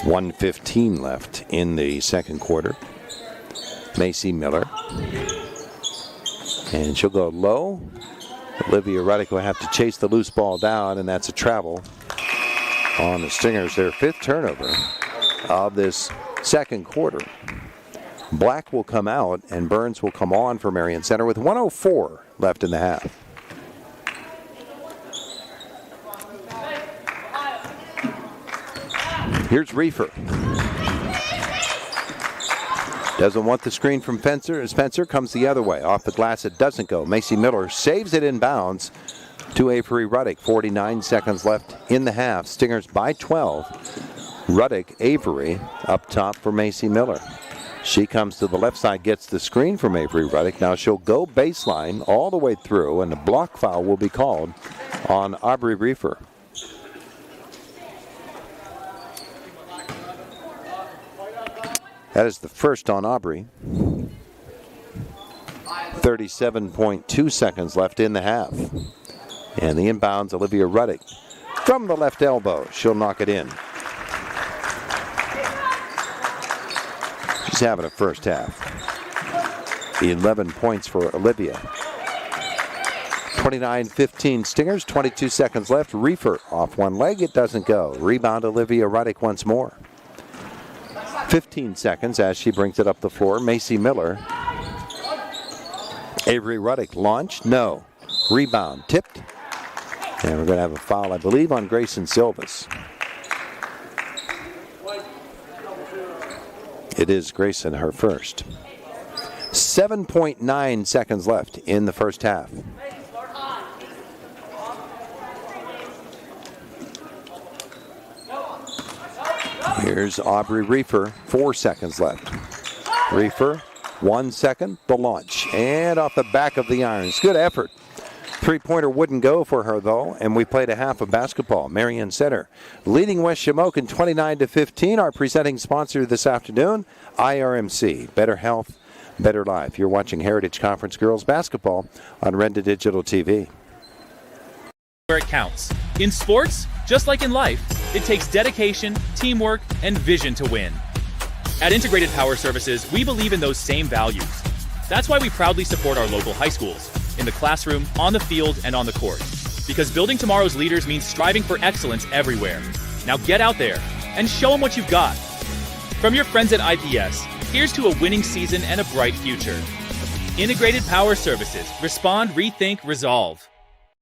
1:15 left in the second quarter. Macy Miller. And she'll go low. Olivia Ruddick will have to chase the loose ball down, and that's a travel on the Stingers. Their 5th turnover of this second quarter. Black will come out, and Burns will come on for Marion Center with 1:04 left in the half. Here's Reefer. Doesn't want the screen from Spencer comes the other way. Off the glass, it doesn't go. Macy Miller saves it in bounds to Avery Ruddick. 49 seconds left in the half. Stingers by 12. Ruddick, Avery up top for Macy Miller. She comes to the left side, gets the screen from Avery Ruddick. Now she'll go baseline all the way through, and a block foul will be called on Aubrey Reefer. That is the first on Aubrey. 37.2 seconds left in the half. And the inbounds, Olivia Ruddick. From the left elbow, she'll knock it in. She's having a first half. 11 points for Olivia. 29-15 Stingers, 22 seconds left. Reefer off one leg, it doesn't go. Rebound Olivia Ruddick once more. 15 seconds as she brings it up the floor. Macy Miller. Avery Ruddick launched. No. Rebound tipped. And we're going to have a foul, I believe, on Grayson Silvas. It is Grayson, her first. 7.9 seconds left in the first half. Here's Aubrey Reefer, 4 seconds left. Reefer, 1 second, the launch. And off the back of the irons. Good effort. Three-pointer wouldn't go for her, though, and we played a half of basketball. Marion Center leading West Shamokin 29-15. Our presenting sponsor this afternoon, IRMC. Better health, better life. You're watching Heritage Conference Girls Basketball on Renda Digital TV. Where it counts. In sports, just like in life, it takes dedication, teamwork, and vision to win. At Integrated Power Services, we believe in those same values. That's why we proudly support our local high schools, in the classroom, on the field, and on the court. Because building tomorrow's leaders means striving for excellence everywhere. Now get out there and show them what you've got. From your friends at IPS, here's to a winning season and a bright future. Integrated Power Services. Respond, rethink, resolve.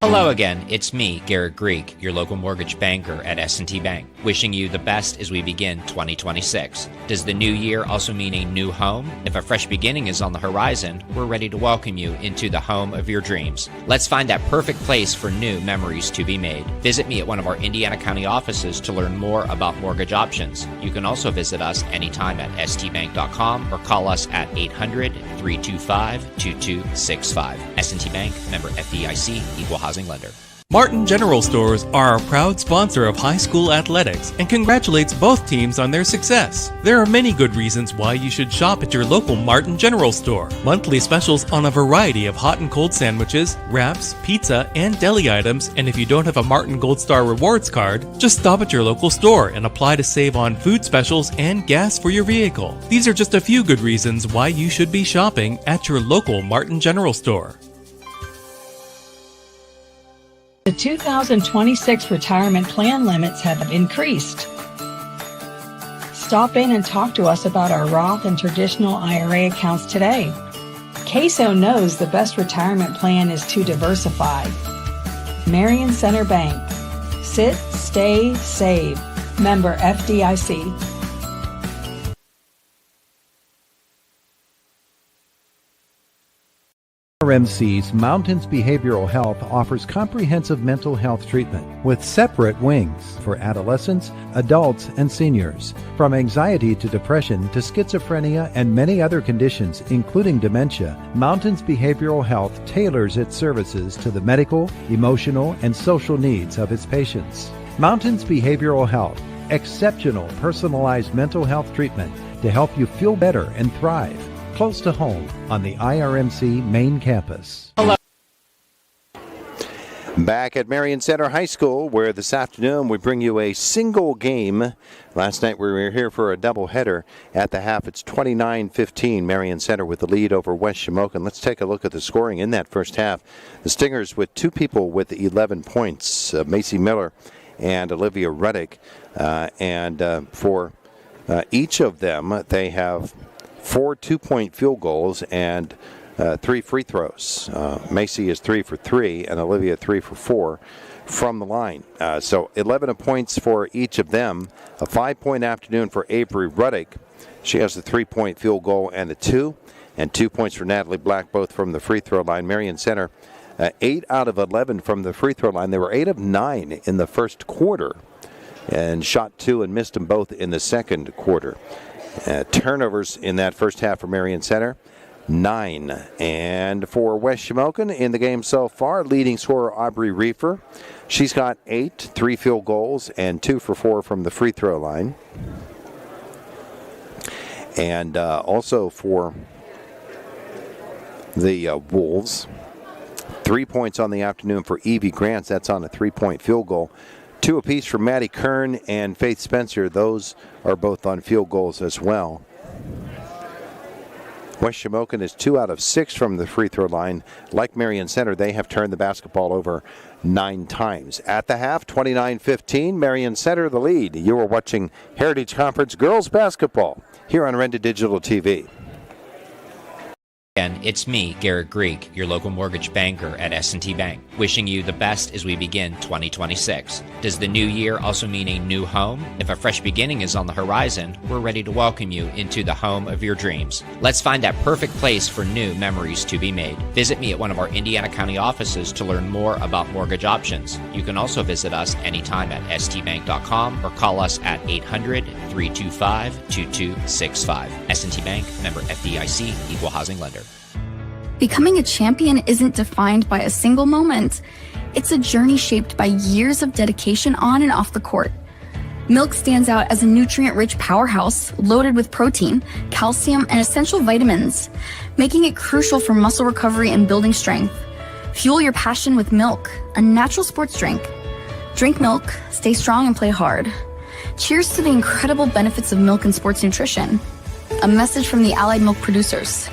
Hello again, it's me, Garrett Greek, your local mortgage banker at S&T Bank, wishing you the best as we begin 2026. Does the new year also mean a new home? If a fresh beginning is on the horizon, we're ready to welcome you into the home of your dreams. Let's find that perfect place for new memories to be made. Visit me at one of our Indiana County offices to learn more about mortgage options. You can also visit us anytime at stbank.com or call us at 800-325-2265. S&T Bank, member FDIC, equal housing lender. Martin General Stores are a proud sponsor of high school athletics and congratulates both teams on their success. There are many good reasons why you should shop at your local Martin General Store. Monthly specials on a variety of hot and cold sandwiches, wraps, pizza, and deli items, and if you don't have a Martin Gold Star Rewards card, just stop at your local store and apply to save on food specials and gas for your vehicle. These are just a few good reasons why you should be shopping at your local Martin General Store. The 2026 retirement plan limits have increased. Stop in and talk to us about our Roth and traditional IRA accounts today. CAISO knows the best retirement plan is to diversify. Marion Center Bank. Sit, stay, save. Member FDIC. RMC's Mountains Behavioral Health offers comprehensive mental health treatment with separate wings for adolescents, adults, and seniors. From anxiety to depression to schizophrenia and many other conditions, including dementia, Mountains Behavioral Health tailors its services to the medical, emotional, and social needs of its patients. Mountains Behavioral Health, exceptional personalized mental health treatment to help you feel better and thrive. Close to home on the IRMC main campus. Hello. Back at Marion Center High School, where this afternoon we bring you a single game. Last night we were here for a doubleheader. At the half, it's 29-15. Marion Center with the lead over West Shamokin. Let's take a look at the scoring in that first half. The Stingers with two people with 11 points, Macy Miller and Olivia Ruddick. For each of them, they have 4 2-point field goals and 3 free throws. Macy is 3 for 3 and Olivia 3 for 4 from the line. So 11 points for each of them. A 5-point afternoon for Avery Ruddick. She has the 3-point field goal and the 2. And 2 points for Natalie Black, both from the free throw line. Marion Center, 8 out of 11 from the free throw line. They were 8 of 9 in the first quarter and shot 2 and missed them both in the second quarter. Turnovers in that first half for Marion Center, 9. And for West Shamokin in the game so far, leading scorer Aubrey Reefer. She's got 8, 3 field goals, and 2 for 4 from the free throw line. And also for the Wolves, 3 points on the afternoon for Evie Grants. That's on a 3-point field goal. 2 apiece for Maddie Kern and Faith Spencer. Those are both on field goals as well. West Shamokin is 2 out of 6 from the free throw line. Like Marion Center, they have turned the basketball over 9 times. At the half, 29-15, Marion Center the lead. You are watching Heritage Conference Girls Basketball here on Renda Digital TV. Again, it's me, Garrett Greek, your local mortgage banker at S&T Bank, wishing you the best as we begin 2026. Does the new year also mean a new home? If a fresh beginning is on the horizon, we're ready to welcome you into the home of your dreams. Let's find that perfect place for new memories to be made. Visit me at one of our Indiana County offices to learn more about mortgage options. You can also visit us anytime at stbank.com or call us at 800-325-2265. S&T Bank, member FDIC, equal housing lender. Becoming a champion isn't defined by a single moment. It's a journey shaped by years of dedication on and off the court. Milk stands out as a nutrient-rich powerhouse loaded with protein, calcium, and essential vitamins, making it crucial for muscle recovery and building strength. Fuel your passion with milk, a natural sports drink. Drink milk, stay strong, and play hard. Cheers to the incredible benefits of milk and sports nutrition. A message from the Allied Milk producers.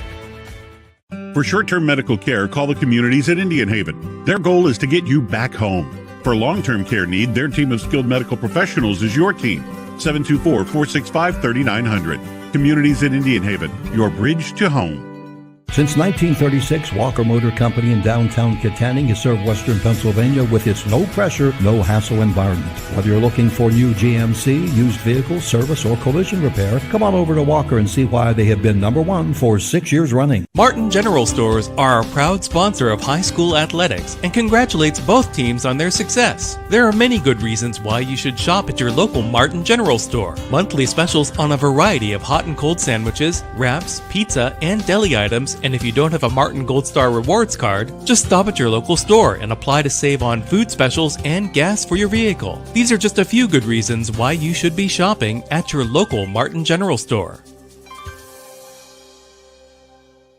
For short-term medical care, call the communities at Indian Haven. Their goal is to get you back home. For long-term care need, their team of skilled medical professionals is your team. 724-465-3900. Communities at Indian Haven, your bridge to home. Since 1936, Walker Motor Company in downtown Kittanning has served Western Pennsylvania with its no-pressure, no-hassle environment. Whether you're looking for new GMC, used vehicles, service, or collision repair, come on over to Walker and see why they have been number one for 6 years running. Martin General Stores are a proud sponsor of high school athletics and congratulates both teams on their success. There are many good reasons why you should shop at your local Martin General Store. Monthly specials on a variety of hot and cold sandwiches, wraps, pizza, and deli items. And if you don't have a Martin Gold Star Rewards card, just stop at your local store and apply to save on food specials and gas for your vehicle. These are just a few good reasons why you should be shopping at your local Martin General Store.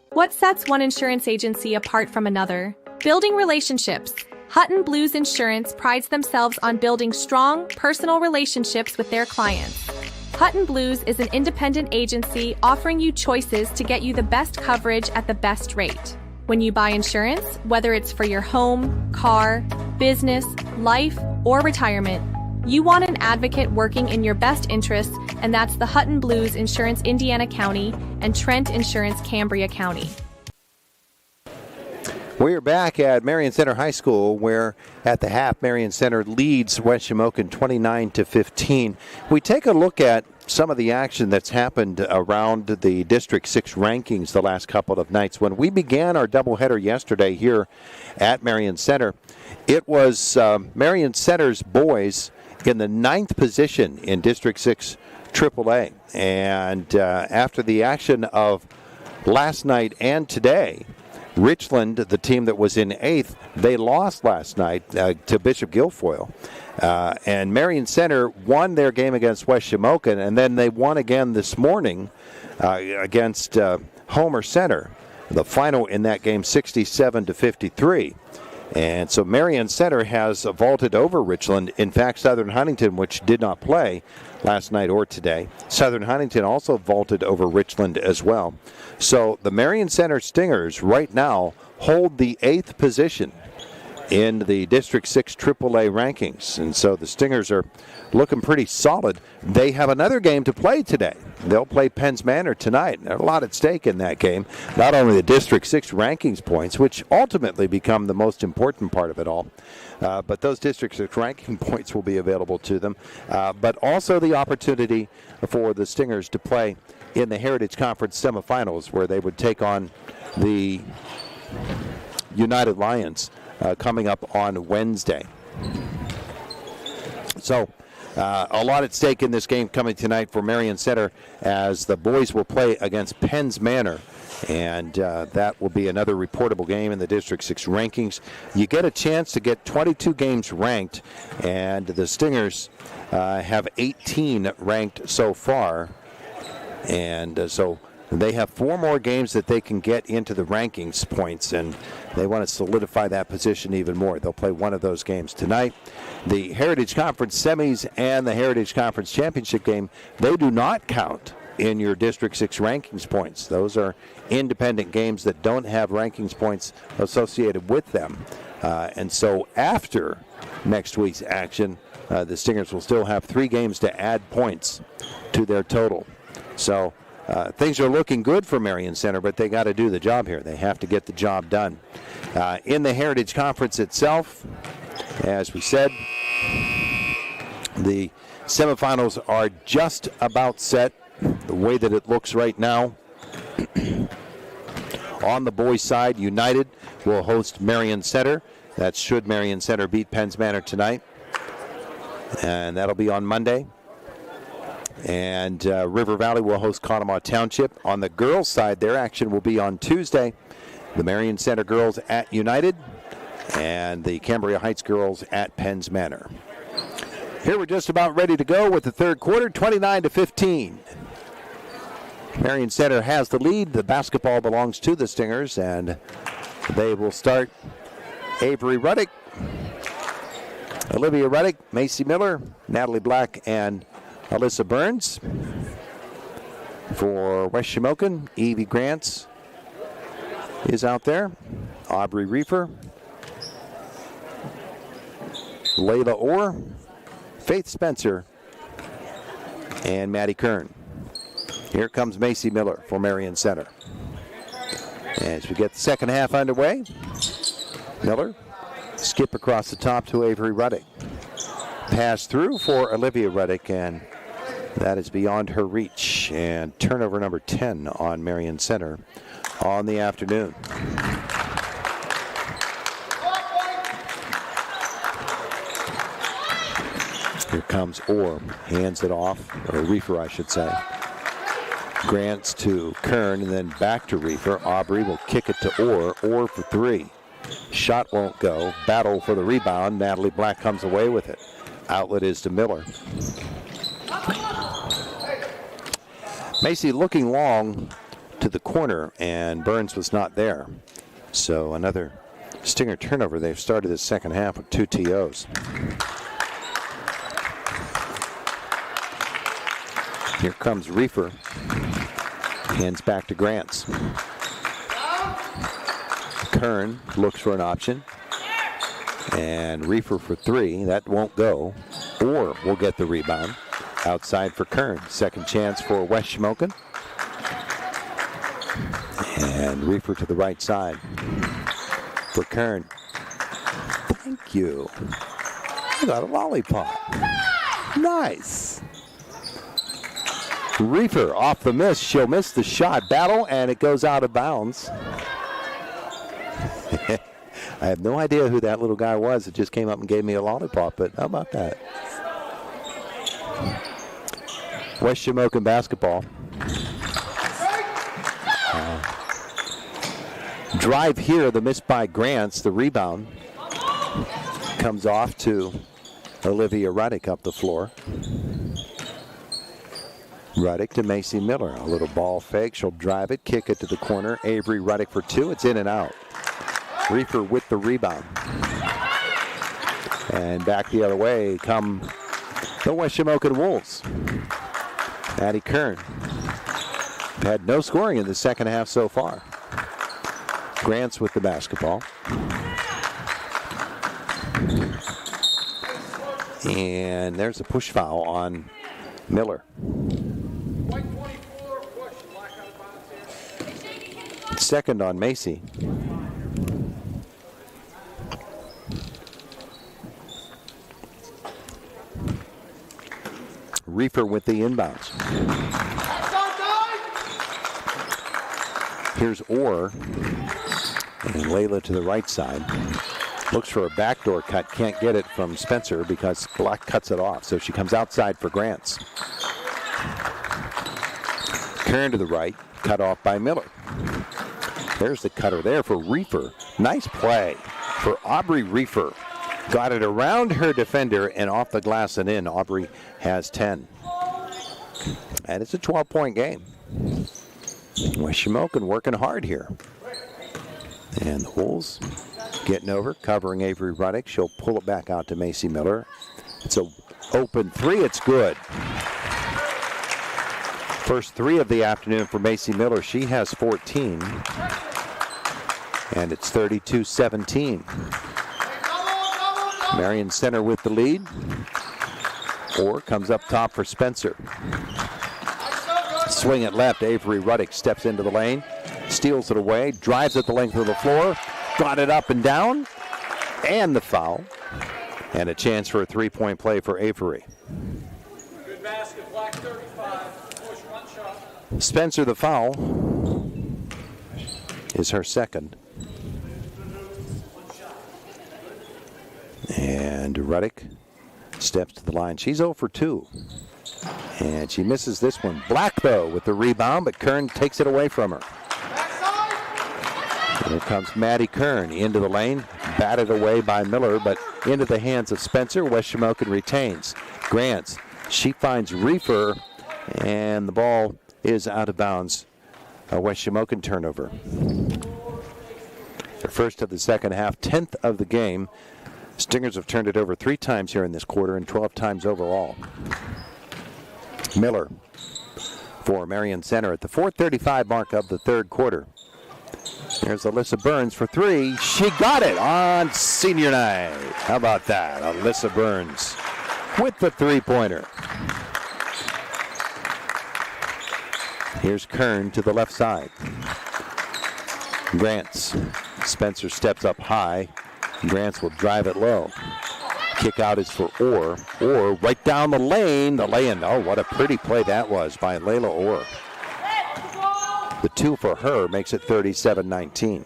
What sets one insurance agency apart from another? Building relationships. Hutton Blues Insurance prides themselves on building strong, personal relationships with their clients. Hutton Blues is an independent agency offering you choices to get you the best coverage at the best rate. When you buy insurance, whether it's for your home, car, business, life, or retirement, you want an advocate working in your best interests, and that's the Hutton Blues Insurance Indiana County and Trent Insurance Cambria County. We're back at Marion Center High School, where at the half, Marion Center leads West Shamokin 29-15. We take a look at some of the action that's happened around the District 6 rankings the last couple of nights. When we began our doubleheader yesterday here at Marion Center, it was Marion Center's boys in the 9th position in District 6 AAA. And after the action of last night and today, Richland, the team that was in 8th, they lost last night to Bishop Guilfoyle. And Marion Center won their game against West Shamokin, and then they won again this morning against Homer Center. The final in that game, 67-53. And so Marion Center has vaulted over Richland. In fact, Southern Huntington, which did not play last night or today, Southern Huntington also vaulted over Richland as well. So the Marion Center Stingers right now hold the 8th position in the District 6 AAA rankings. And so the Stingers are looking pretty solid. They have another game to play today. They'll play Penns Manor tonight. There's a lot at stake in that game. Not only the District 6 rankings points, which ultimately become the most important part of it all, but those District 6 ranking points will be available to them. But also the opportunity for the Stingers to play in the Heritage Conference semifinals, where they would take on the United Lions coming up on Wednesday. So a lot at stake in this game coming tonight for Marion Center, as the boys will play against Penns Manor. And that will be another reportable game in the District 6 rankings. You get a chance to get 22 games ranked, and the Stingers have 18 ranked so far. And so they have 4 more games that they can get into the rankings points, and they want to solidify that position even more. They'll play one of those games tonight. The Heritage Conference semis and the Heritage Conference championship game, they do not count in your District 6 rankings points. Those are independent games that don't have rankings points associated with them. And so after next week's action, the Stingers will still have 3 games to add points to their total. So things are looking good for Marion Center, but they got to do the job here. They have to get the job done. In the Heritage Conference itself, as we said, the semifinals are just about set the way that it looks right now. On the boys' side, United will host Marion Center. That's should Marion Center beat Penns Manor tonight. And that'll be on Monday. And River Valley will host Conemaugh Township. On the girls' side, their action will be on Tuesday. The Marion Center girls at United and the Cambria Heights girls at Penns Manor. Here we're just about ready to go with the third quarter, 29-15. Marion Center has the lead. The basketball belongs to the Stingers, and they will start. Avery Ruddick, Olivia Ruddick, Macy Miller, Natalie Black, and Alyssa Burns. For West Shamokin, Evie Grants is out there. Aubrey Reefer, Layla Orr, Faith Spencer, and Maddie Kern. Here comes Macy Miller for Marion Center. As we get the second half underway, Miller, skip across the top to Avery Ruddick. Pass through for Olivia Ruddick, and that is beyond her reach. And turnover number 10 on Marion Center on the afternoon. Here comes Orr, hands it off, or Reefer, I should say. Grants to Kern, and then back to Reefer. Aubrey will kick it to Orr. Orr for three. Shot won't go. Battle for the rebound. Natalie Black comes away with it. Outlet is to Miller. Macy looking long to the corner, and Burns was not there. So another Stinger turnover. They've started the second half with 2 TOs. Here comes Reefer. Hands back to Grants. Kern looks for an option. And Reefer for three. That won't go. Orr will get the rebound. Outside for Kern. Second chance for West Shamokin. And Reefer to the right side for Kern. Thank you. You got a lollipop. Nice. Reefer off the miss. She'll miss the shot. Battle, and it goes out of bounds. I have no idea who that little guy was that just came up and gave me a lollipop, but how about that? West Shamokin basketball. Drive here, the miss by Grants. The rebound comes off to Olivia Ruddick up the floor. Ruddick to Macy Miller. A little ball fake. She'll drive it, kick it to the corner. Avery Ruddick for two. It's in and out. Reefer with the rebound. And back the other way come the West Shamokin Wolves. Addie Kern. Had no scoring in the second half so far. Grants with the basketball. And there's a push foul on Miller. Second on Macy. Reefer with the inbounds. Here's Orr. And Layla to the right side. Looks for a backdoor cut. Can't get it from Spencer because Black cuts it off. So she comes outside for Grants. Kern to the right. Cut off by Miller. There's the cutter there for Reefer. Nice play for Aubrey Reefer. Got it around her defender and off the glass and in. Aubrey has 10. And it's a 12-point game. West Shamokin working hard here. And the Wolves getting over, covering Avery Ruddick. She'll pull it back out to Macy Miller. It's an open three. It's good. First three of the afternoon for Macy Miller. She has 14. And it's 32-17. Marion Center with the lead. Orr comes up top for Spencer. Swing it left. Avery Ruddick steps into the lane. Steals it away. Drives it the length of the floor. Got it up and down. And the foul. And a chance for a three-point play for Avery. Good basket, Black 35. Push one shot. Spencer, the foul, is her second. And Ruddick steps to the line. She's 0 for 2. And she misses this one. Black, though, with the rebound, but Kern takes it away from her. And here comes Maddie Kern into the lane. Batted away by Miller, but into the hands of Spencer. West Shamokin retains. Grants. She finds Reefer, and the ball is out of bounds. A West Shamokin turnover. The first of the second half, 10th of the game. Stingers have turned it over 3 times here in this quarter and 12 times overall. Miller for Marion Center at the 4:35 mark of the third quarter. There's Alyssa Burns for 3. She got it on senior night. How about that? Alyssa Burns with the three-pointer. Here's Kern to the left side. Grants. Spencer steps up high. Grants will drive it low. Kick out is for Orr. Orr right down the lane. The lay-in. Oh, what a pretty play that was by Layla Orr. The 2 for her makes it 37-19.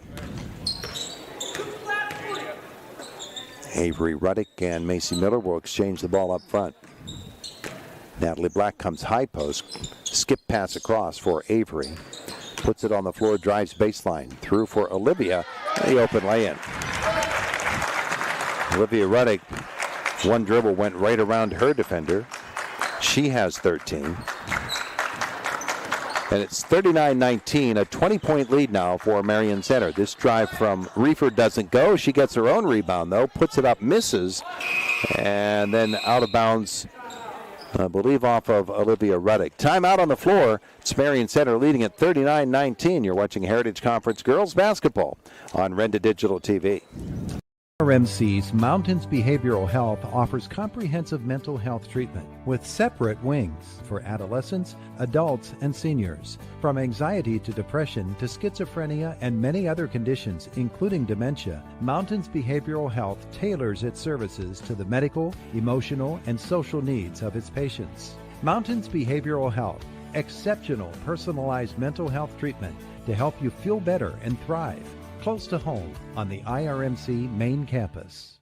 Avery Ruddick and Macy Miller will exchange the ball up front. Natalie Black comes high post. Skip pass across for Avery. Puts it on the floor, drives baseline. Through for Olivia. The open lay-in. Olivia Ruddick, one dribble went right around her defender. She has 13. And it's 39-19, a 20-point lead now for Marion Center. This drive from Reefer doesn't go. She gets her own rebound, though, puts it up, misses, and then out of bounds, I believe off of Olivia Ruddick. Timeout on the floor. It's Marion Center leading at 39-19. You're watching Heritage Conference Girls Basketball on Renda Digital TV. RMC's Mountains Behavioral Health offers comprehensive mental health treatment with separate wings for adolescents, adults, and seniors. From anxiety to depression to schizophrenia and many other conditions, including dementia, Mountains Behavioral Health tailors its services to the medical, emotional, and social needs of its patients. Mountains Behavioral Health, exceptional personalized mental health treatment to help you feel better and thrive. Close to home on the IRMC main campus.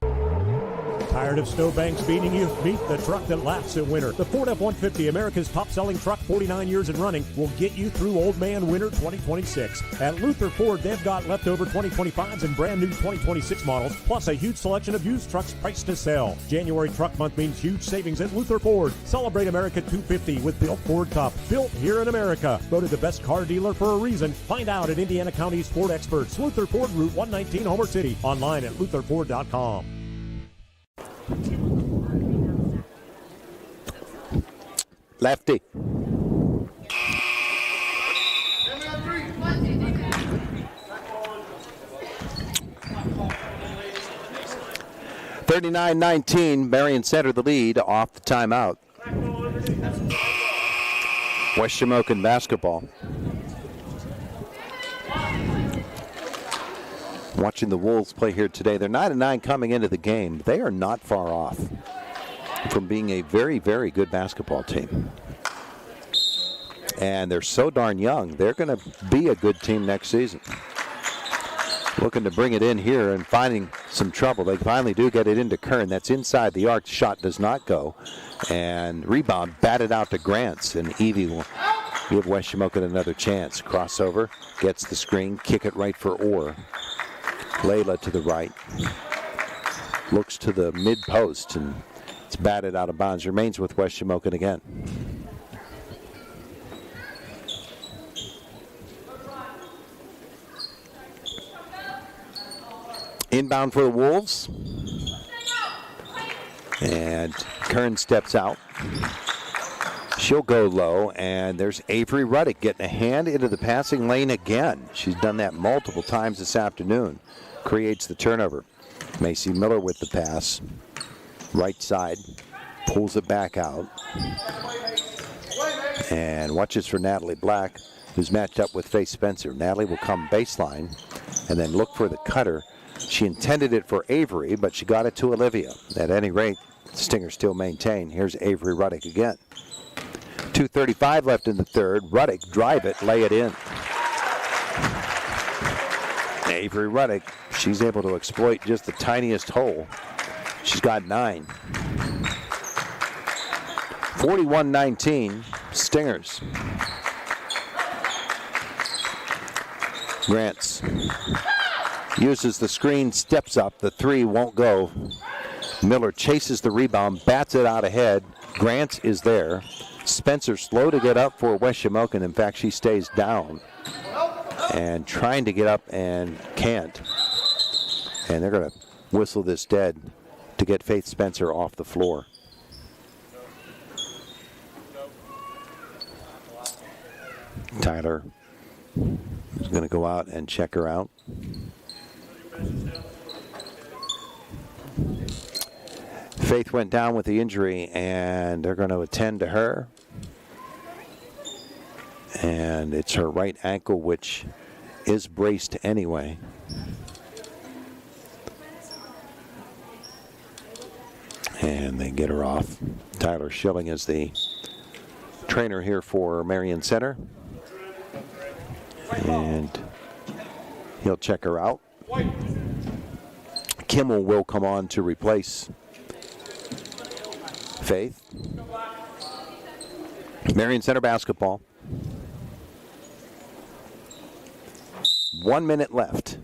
Tired of snowbanks beating you? Meet the truck that laughs in winter. The Ford F-150, America's top-selling truck, 49 years and running, will get you through Old Man Winter 2026. At Luther Ford, they've got leftover 2025s and brand new 2026 models, plus a huge selection of used trucks priced to sell. January truck month means huge savings at Luther Ford. Celebrate America 250 with Built Ford Cup. Built here in America. Voted the best car dealer for a reason. Find out at Indiana County's Ford experts. Luther Ford, Route 119, Homer City. Online at lutherford.com. Lefty. (39-19), Marion Center the lead off the timeout. West Shamokin basketball. Watching the Wolves play here today. They're 9-9 coming into the game. They are not far off from being a very, very good basketball team. And they're so darn young. They're going to be a good team next season. Looking to bring it in here and finding some trouble. They finally do get it into Kern. That's inside the arc. Shot does not go. And rebound batted out to Grants. And Evie will give West Shamokin another chance. Crossover. Gets the screen. Kick it right for Orr. Layla to the right. Looks to the mid post. And it's batted out of bounds. Remains with West Shamokin again. Inbound for the Wolves. And Kern steps out. She'll go low, and there's Avery Ruddick getting a hand into the passing lane again. She's done that multiple times this afternoon. Creates the turnover. Macy Miller with the pass. Right side. Pulls it back out. And watches for Natalie Black, who's matched up with Faith Spencer. Natalie will come baseline and then look for the cutter. She intended it for Avery, but she got it to Olivia. At any rate, Stingers still maintain. Here's Avery Ruddick again. 2:35 left in the third. Ruddick, drive it, lay it in. Avery Ruddick, she's able to exploit just the tiniest hole. She's got 9. 41-19, Stingers. Grants uses the screen, steps up. The 3 won't go. Miller chases the rebound, bats it out ahead. Grants is there. Spencer slow to get up for West Shamokin. In fact, she stays down and trying to get up and can't. And they're going to whistle this dead to get Faith Spencer off the floor. Tyler is going to go out and check her out. Faith went down with the injury, and they're going to attend to her. And it's her right ankle, which is braced anyway. And they get her off. Tyler Schilling is the trainer here for Marion Center. And he'll check her out. Kimmel will come on to replace Faith. Marion Center basketball. 1 minute left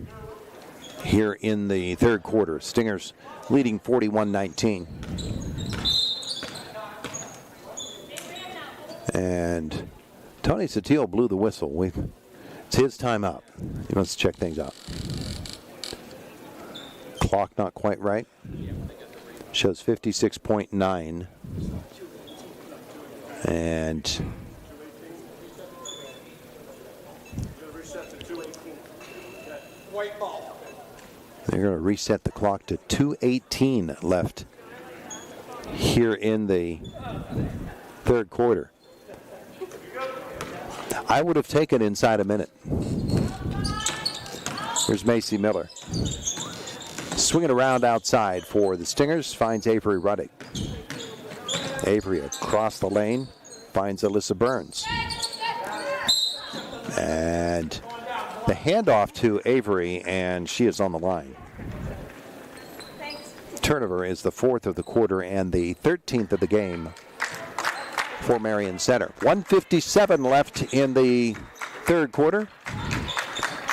here in the third quarter. Stingers leading 41-19. And Tony Satil blew the whistle. It's his timeout. He wants to check things out. Clock not quite right. Shows 56.9. And they're going to reset the clock to 2:18 left here in the third quarter. I would have taken inside a minute. Here's Macy Miller. Swinging around outside for the Stingers, finds Avery Ruddick. Avery across the lane, finds Alyssa Burns. And the handoff to Avery, and she is on the line. Turnover is the 4th of the quarter and the 13th of the game for Marion Center. 1:57 left in the third quarter.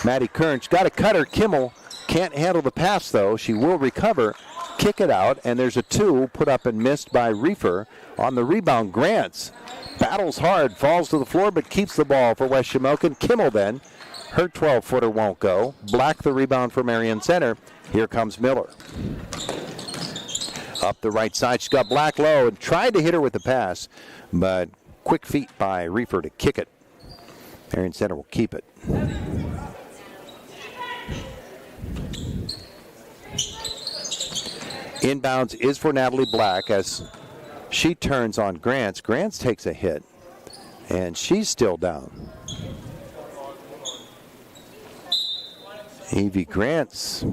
Maddie Kern's got a cutter. Kimmel can't handle the pass, though. She will recover, kick it out, and there's a 2 put up and missed by Reefer. On the rebound, Grants battles hard, falls to the floor, but keeps the ball for West Shamokin. Kimmel then, her 12-footer won't go. Black the rebound for Marion Center. Here comes Miller. Up the right side, she's got Black low and tried to hit her with the pass, but quick feet by Reefer to kick it. Marion Center will keep it. Inbounds is for Natalie Black as she turns on Grants. Grants takes a hit, and she's still down. Evie Grants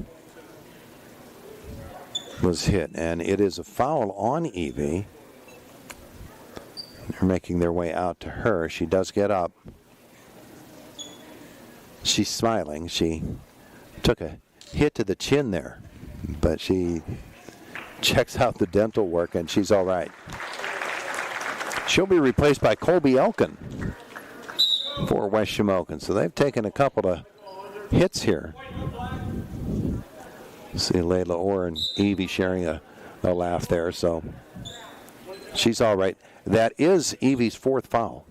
was hit, and it is a foul on Evie. They're making their way out to her. She does get up. She's smiling. She took a hit to the chin there, but she checks out the dental work, and she's all right. She'll be replaced by Colby Elkin for West Shamokin. So they've taken a couple of hits here. See Layla Orr and Evie sharing a laugh there, so she's all right. That is Evie's 4th foul.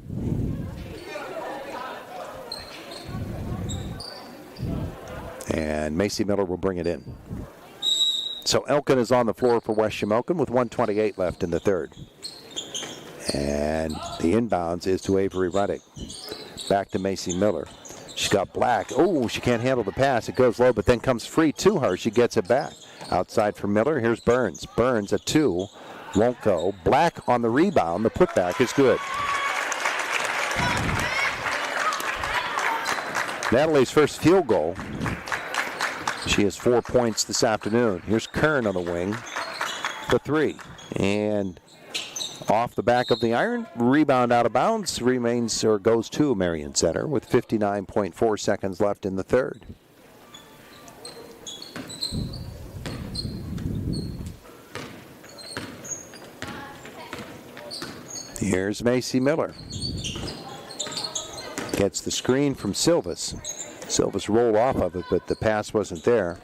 And Macy Miller will bring it in. So Elkin is on the floor for West Shamokin with 1:28 left in the third. And the inbounds is to Avery Ruddick. Back to Macy Miller. She's got Black. Oh, she can't handle the pass. It goes low, but then comes free to her. She gets it back. Outside for Miller. Here's Burns. Burns, a 2. Won't go. Black on the rebound. The putback is good. Natalie's first field goal. She has 4 points this afternoon. Here's Kern on the wing. The 3. And off the back of the iron. Rebound out of bounds. Remains or goes to Marion Center with 59.4 seconds left in the third. Here's Macy Miller. Gets the screen from Silvas. Silvas rolled off of it, but the pass wasn't there.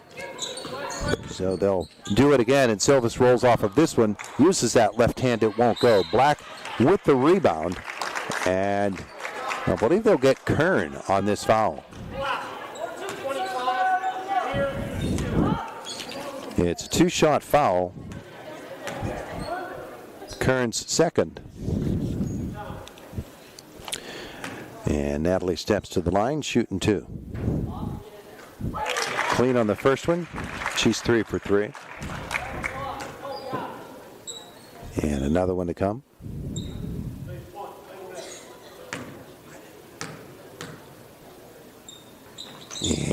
So they'll do it again, and Silvas rolls off of this one. Uses that left hand, it won't go. Black with the rebound, and I believe they'll get Kern on this foul. It's a 2-shot foul. Kern's second. And Natalie steps to the line, shooting 2. Clean on the first one. She's 3 for 3. And another one to come.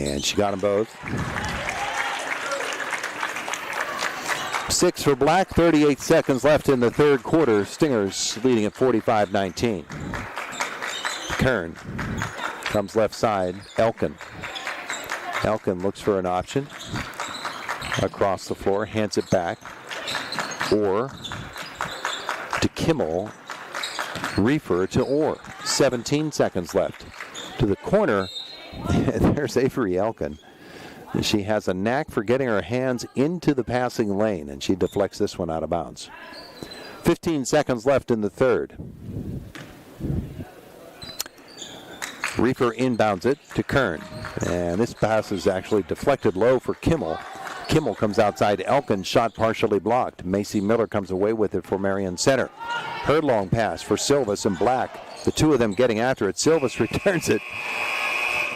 And she got them both. 6 for Black, 38 seconds left in the third quarter. Stingers leading at 45-19. Kern comes left side. Elkin looks for an option. Across the floor, hands it back. Orr to Kimmel. Reefer to Orr. 17 seconds left. To the corner, there's Avery Elkin. She has a knack for getting her hands into the passing lane, and she deflects this one out of bounds. 15 seconds left in the third. Reefer inbounds it to Kern, and this pass is actually deflected low for Kimmel. Kimmel comes outside Elkin, shot partially blocked. Macy Miller comes away with it for Marion Center. Her long pass for Silvas and Black. The two of them getting after it. Silvas returns it.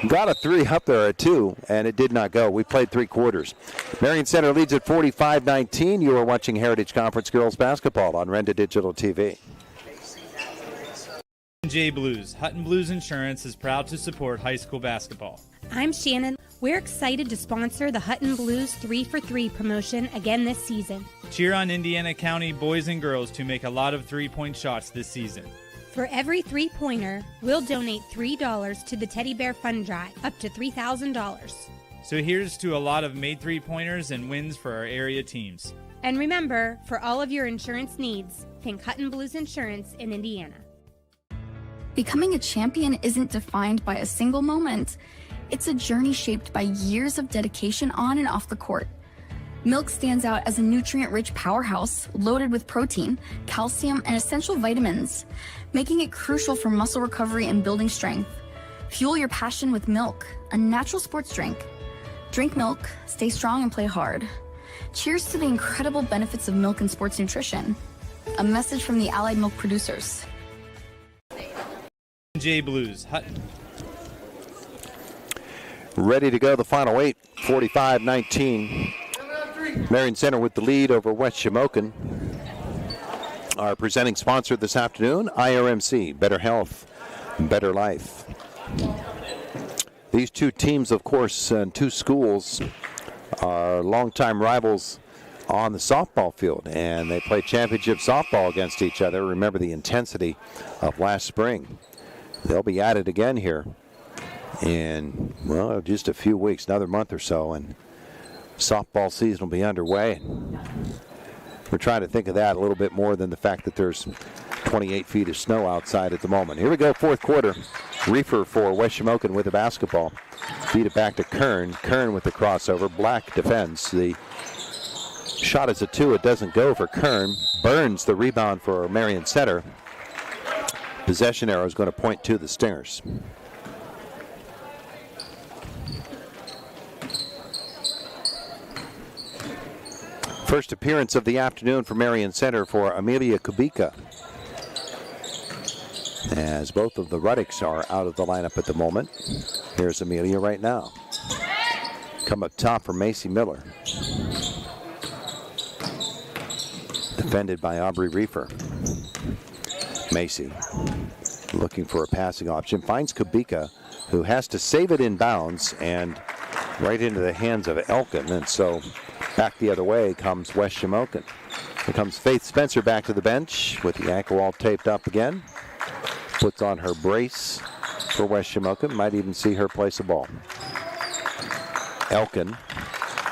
Got a 3 up there at 2, and it did not go. We played 3 quarters. Marion Center leads at 45-19. You are watching Heritage Conference Girls Basketball on Renda Digital TV. J Blues. Hutton Blues Insurance is proud to support high school basketball. I'm Shannon. We're excited to sponsor the Hutton Blues 3-for-3 promotion again this season. Cheer on Indiana County boys and girls to make a lot of three-point shots this season. For every three-pointer, we'll donate $3 to the Teddy Bear Fund Drive, up to $3,000. So here's to a lot of made three-pointers and wins for our area teams. And remember, for all of your insurance needs, think Hutton Blues Insurance in Indiana. Becoming a champion isn't defined by a single moment. It's a journey shaped by years of dedication on and off the court. Milk stands out as a nutrient-rich powerhouse loaded with protein, calcium, and essential vitamins, making it crucial for muscle recovery and building strength. Fuel your passion with milk, a natural sports drink. Drink milk, stay strong, and play hard. Cheers to the incredible benefits of milk and sports nutrition. A message from the Allied Milk producers. J Blues. Ready to go, the final 8, 45-19. Marion Center with the lead over West Shamokin. Our presenting sponsor this afternoon, IRMC, Better Health, Better Life. These two teams, of course, and two schools are longtime rivals on the softball field, and they play championship softball against each other. Remember the intensity of last spring. They'll be at it again here in, well, just a few weeks, another month or so, and softball season will be underway. We're trying to think of that a little bit more than the fact that there's 28 feet of snow outside at the moment. Here we go, fourth quarter. Reefer for West Shamokin with the basketball. Feed it back to Kern. Kern with the crossover. Black defends. The shot is a 2. It doesn't go for Kern. Burns the rebound for Marion Center. Possession arrow is going to point to the Stingers. First appearance of the afternoon for Marion Center for Amelia Kubica, as both of the Ruddicks are out of the lineup at the moment. Here's Amelia right now. Come up top for Macy Miller. Defended by Aubrey Reefer. Macy looking for a passing option. Finds Kubica, who has to save it in bounds and right into the hands of Elkin. And so back the other way comes West Shamokin. Here comes Faith Spencer back to the bench with the ankle all taped up again. Puts on her brace for West Shamokin. Might even see her place a ball. Elkin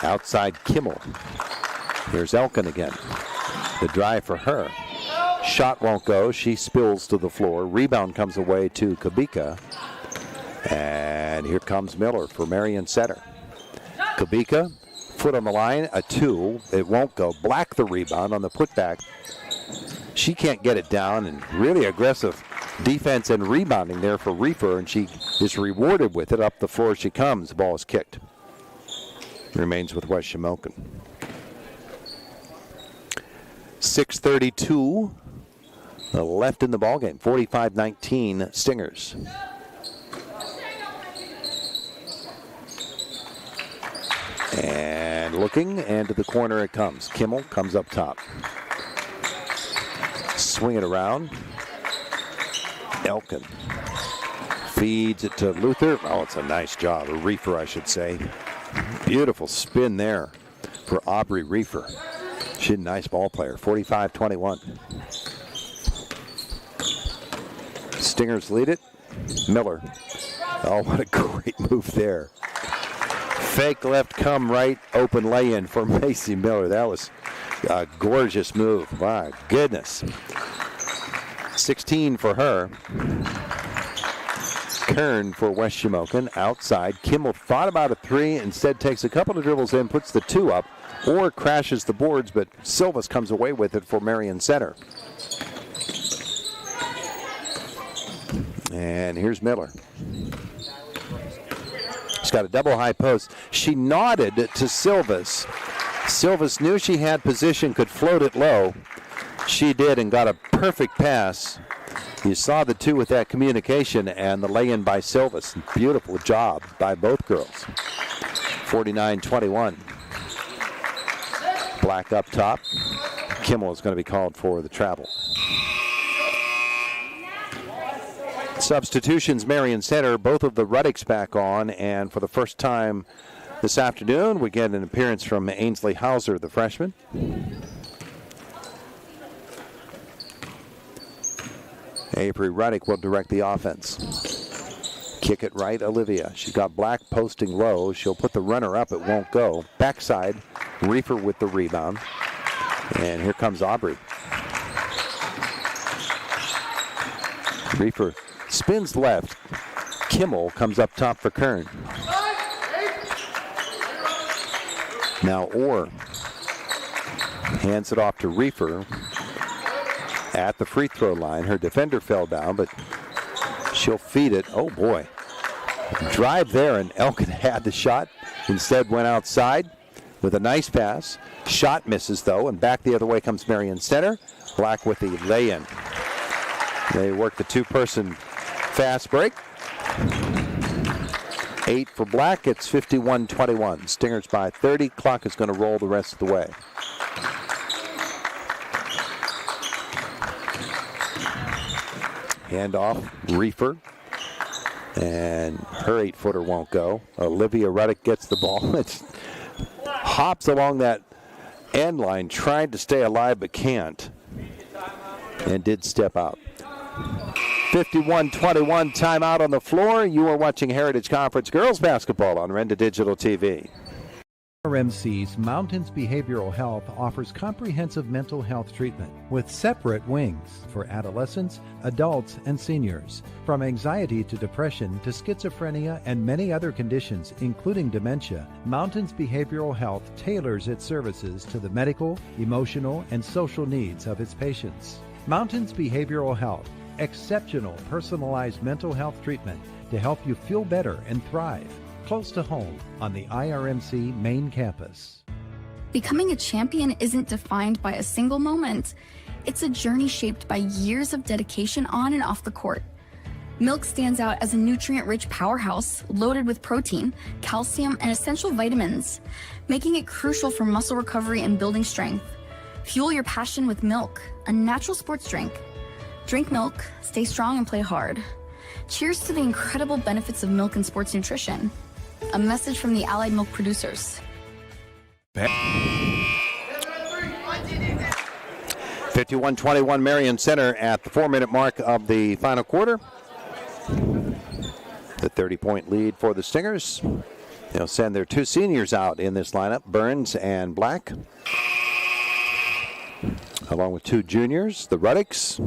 outside Kimmel. Here's Elkin again. The drive for her. Shot won't go. She spills to the floor. Rebound comes away to Kubica. And here comes Miller for Marion Center. Kubica, foot on the line, a 2. It won't go. Black the rebound on the putback. She can't get it down, and really aggressive defense and rebounding there for Reefer, and she is rewarded with it. Up the floor she comes. The ball is kicked. Remains with West Shamokin. 6:32 left in the ballgame. 45-19 Stingers. And looking, and to the corner it comes. Kimmel comes up top. Swing it around. Elkin Feeds it to Luther. Oh, it's a nice job. A Reefer, I should say. Beautiful spin there for Aubrey Reefer. She's a nice ball player. 45-21. Stingers lead it. Miller. Oh, what a great move there. Fake left, come right, open lay-in for Macy Miller. That was a gorgeous move. My goodness. 16 for her. Kern for West Shamokin outside. Kimmel thought about a three, instead takes a couple of dribbles in, puts the two up, or crashes the boards, but Silvas comes away with it for Marion Center. And here's Miller. She's got a double high post. She nodded to Silvas. Silvas knew she had position, could float it low. She did and got a perfect pass. You saw the two with that communication and the lay-in by Silvas. Beautiful job by both girls. 49-21. Black up top. Kimmel is going to be called for the travel. Substitutions, Marion Center, both of the Ruddicks back on, and for the first time this afternoon, we get an appearance from Ainsley Hauser, the freshman. Avery Ruddick will direct the offense. Kick it right, Olivia. She's got Black posting low. She'll put the runner up. It won't go. Backside, Reefer with the rebound. And here comes Aubrey. Reefer spins left. Kimmel comes up top for Kern. Now Orr hands it off to Reefer at the free throw line. Her defender fell down, but she'll feed it. Oh boy. Drive there, and Elkin had the shot. Instead went outside with a nice pass. Shot misses though, and back the other way comes Marion Center. Black with the lay-in. They work the two-person fast break. 8 for Black. It's 51-21. Stingers by 30. Clock is going to roll the rest of the way. Handoff, Reefer. And her 8-footer won't go. Olivia Ruddick gets the ball. It hops along that end line, tried to stay alive but can't. And did step out. 51-21, timeout on the floor. You are watching Heritage Conference Girls Basketball on Renda Digital TV. RMC's Mountains Behavioral Health offers comprehensive mental health treatment with separate wings for adolescents, adults, and seniors. From anxiety to depression to schizophrenia and many other conditions, including dementia, Mountains Behavioral Health tailors its services to the medical, emotional, and social needs of its patients. Mountains Behavioral Health, exceptional personalized mental health treatment to help you feel better and thrive. Close to home on the IRMC main campus. Becoming a champion isn't defined by a single moment. It's a journey shaped by years of dedication on and off the court. Milk stands out as a nutrient-rich powerhouse loaded with protein, calcium, and essential vitamins, making it crucial for muscle recovery and building strength. Fuel your passion with milk, a natural sports drink. Drink milk, stay strong, and play hard. Cheers to the incredible benefits of milk and sports nutrition. A message from the Allied Milk producers. 51-21 Marion Center at the 4-minute mark of the final quarter. The 30-point lead for the Stingers. They'll send their two seniors out in this lineup, Burns and Black, along with two juniors, the Ruddicks,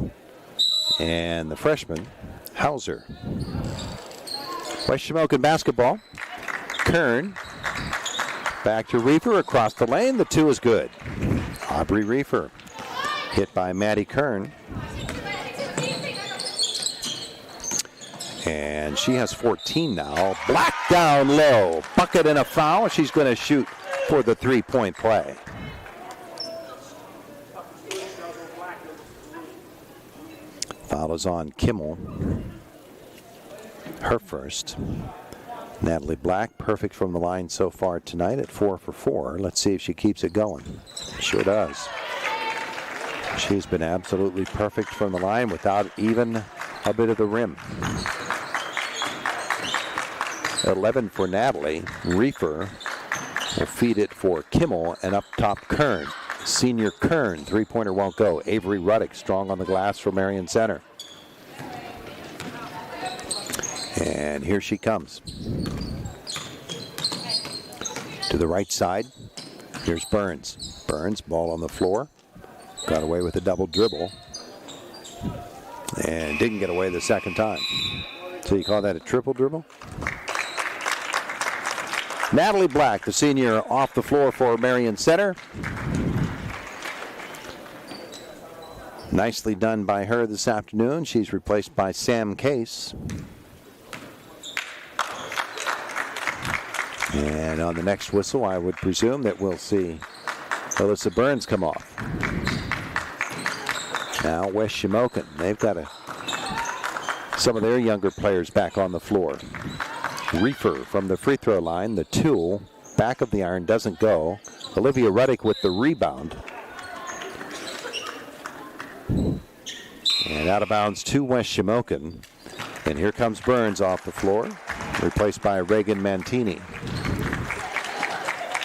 and the freshman, Hauser. West Shamokin basketball. Kern back to Reefer across the lane. The two is good. Aubrey Reefer hit by Maddie Kern. And she has 14 now. Black down low. Bucket and a foul. She's going to shoot for the three-point play. Foul is on Kimmel. Her first. Natalie Black, perfect from the line so far tonight at 4 for 4. Let's see if she keeps it going. Sure does. She's been absolutely perfect from the line without even a bit of the rim. 11 for Natalie. Reefer will feed it for Kimmel, and up top Kern. Senior Kern, three-pointer won't go. Avery Ruddick strong on the glass for Marion Center. And here she comes. To the right side, here's Burns. Burns, ball on the floor. Got away with a double dribble. And didn't get away the second time. So you call that a triple dribble? Natalie Black, the senior, off the floor for Marion Center. Nicely done by her this afternoon. She's replaced by Sam Case. And on the next whistle, I would presume that we'll see Alyssa Burns come off. Now West Shamokin, they've got some of their younger players back on the floor. Reefer from the free throw line, the tool, back of the iron, doesn't go. Olivia Ruddick with the rebound. And out of bounds to West Shamokin. And here comes Burns off the floor, replaced by Reagan Mantini.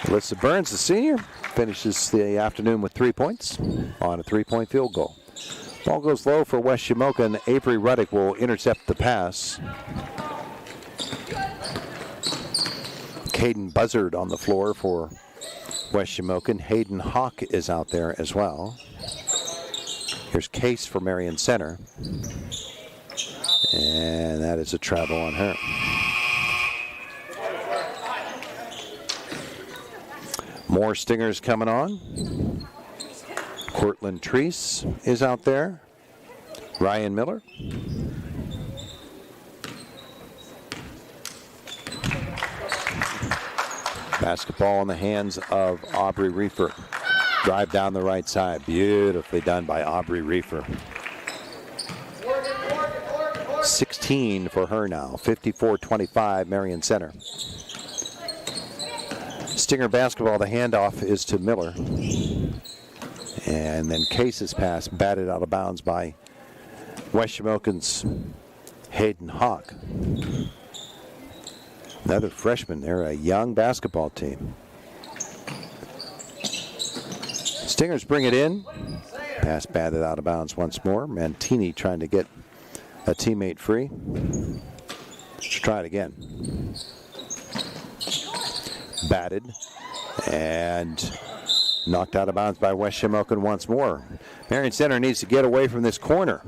Alyssa Burns, the senior, finishes the afternoon with 3 points on a three-point field goal. Ball goes low for West Shamokin. Avery Ruddick will intercept the pass. Caden Buzzard on the floor for West Shamokin. Hayden Hawk is out there as well. Here's Case for Marion Center. And that is a travel on her. More Stingers coming on. Cortland Treese is out there. Ryan Miller. Basketball in the hands of Aubrey Reefer. Drive down the right side. Beautifully done by Aubrey Reefer. 16 for her now. 54-25, Marion Center. Stinger basketball, the handoff is to Miller. And then Case's pass batted out of bounds by West Shamokin's Hayden Hawk. Another freshman. They're a young basketball team. Stingers bring it in. Pass batted out of bounds once more. Mantini trying to get a teammate free. Let's try it again. Batted and knocked out of bounds by West Shamokin once more. Marion Center needs to get away from this corner.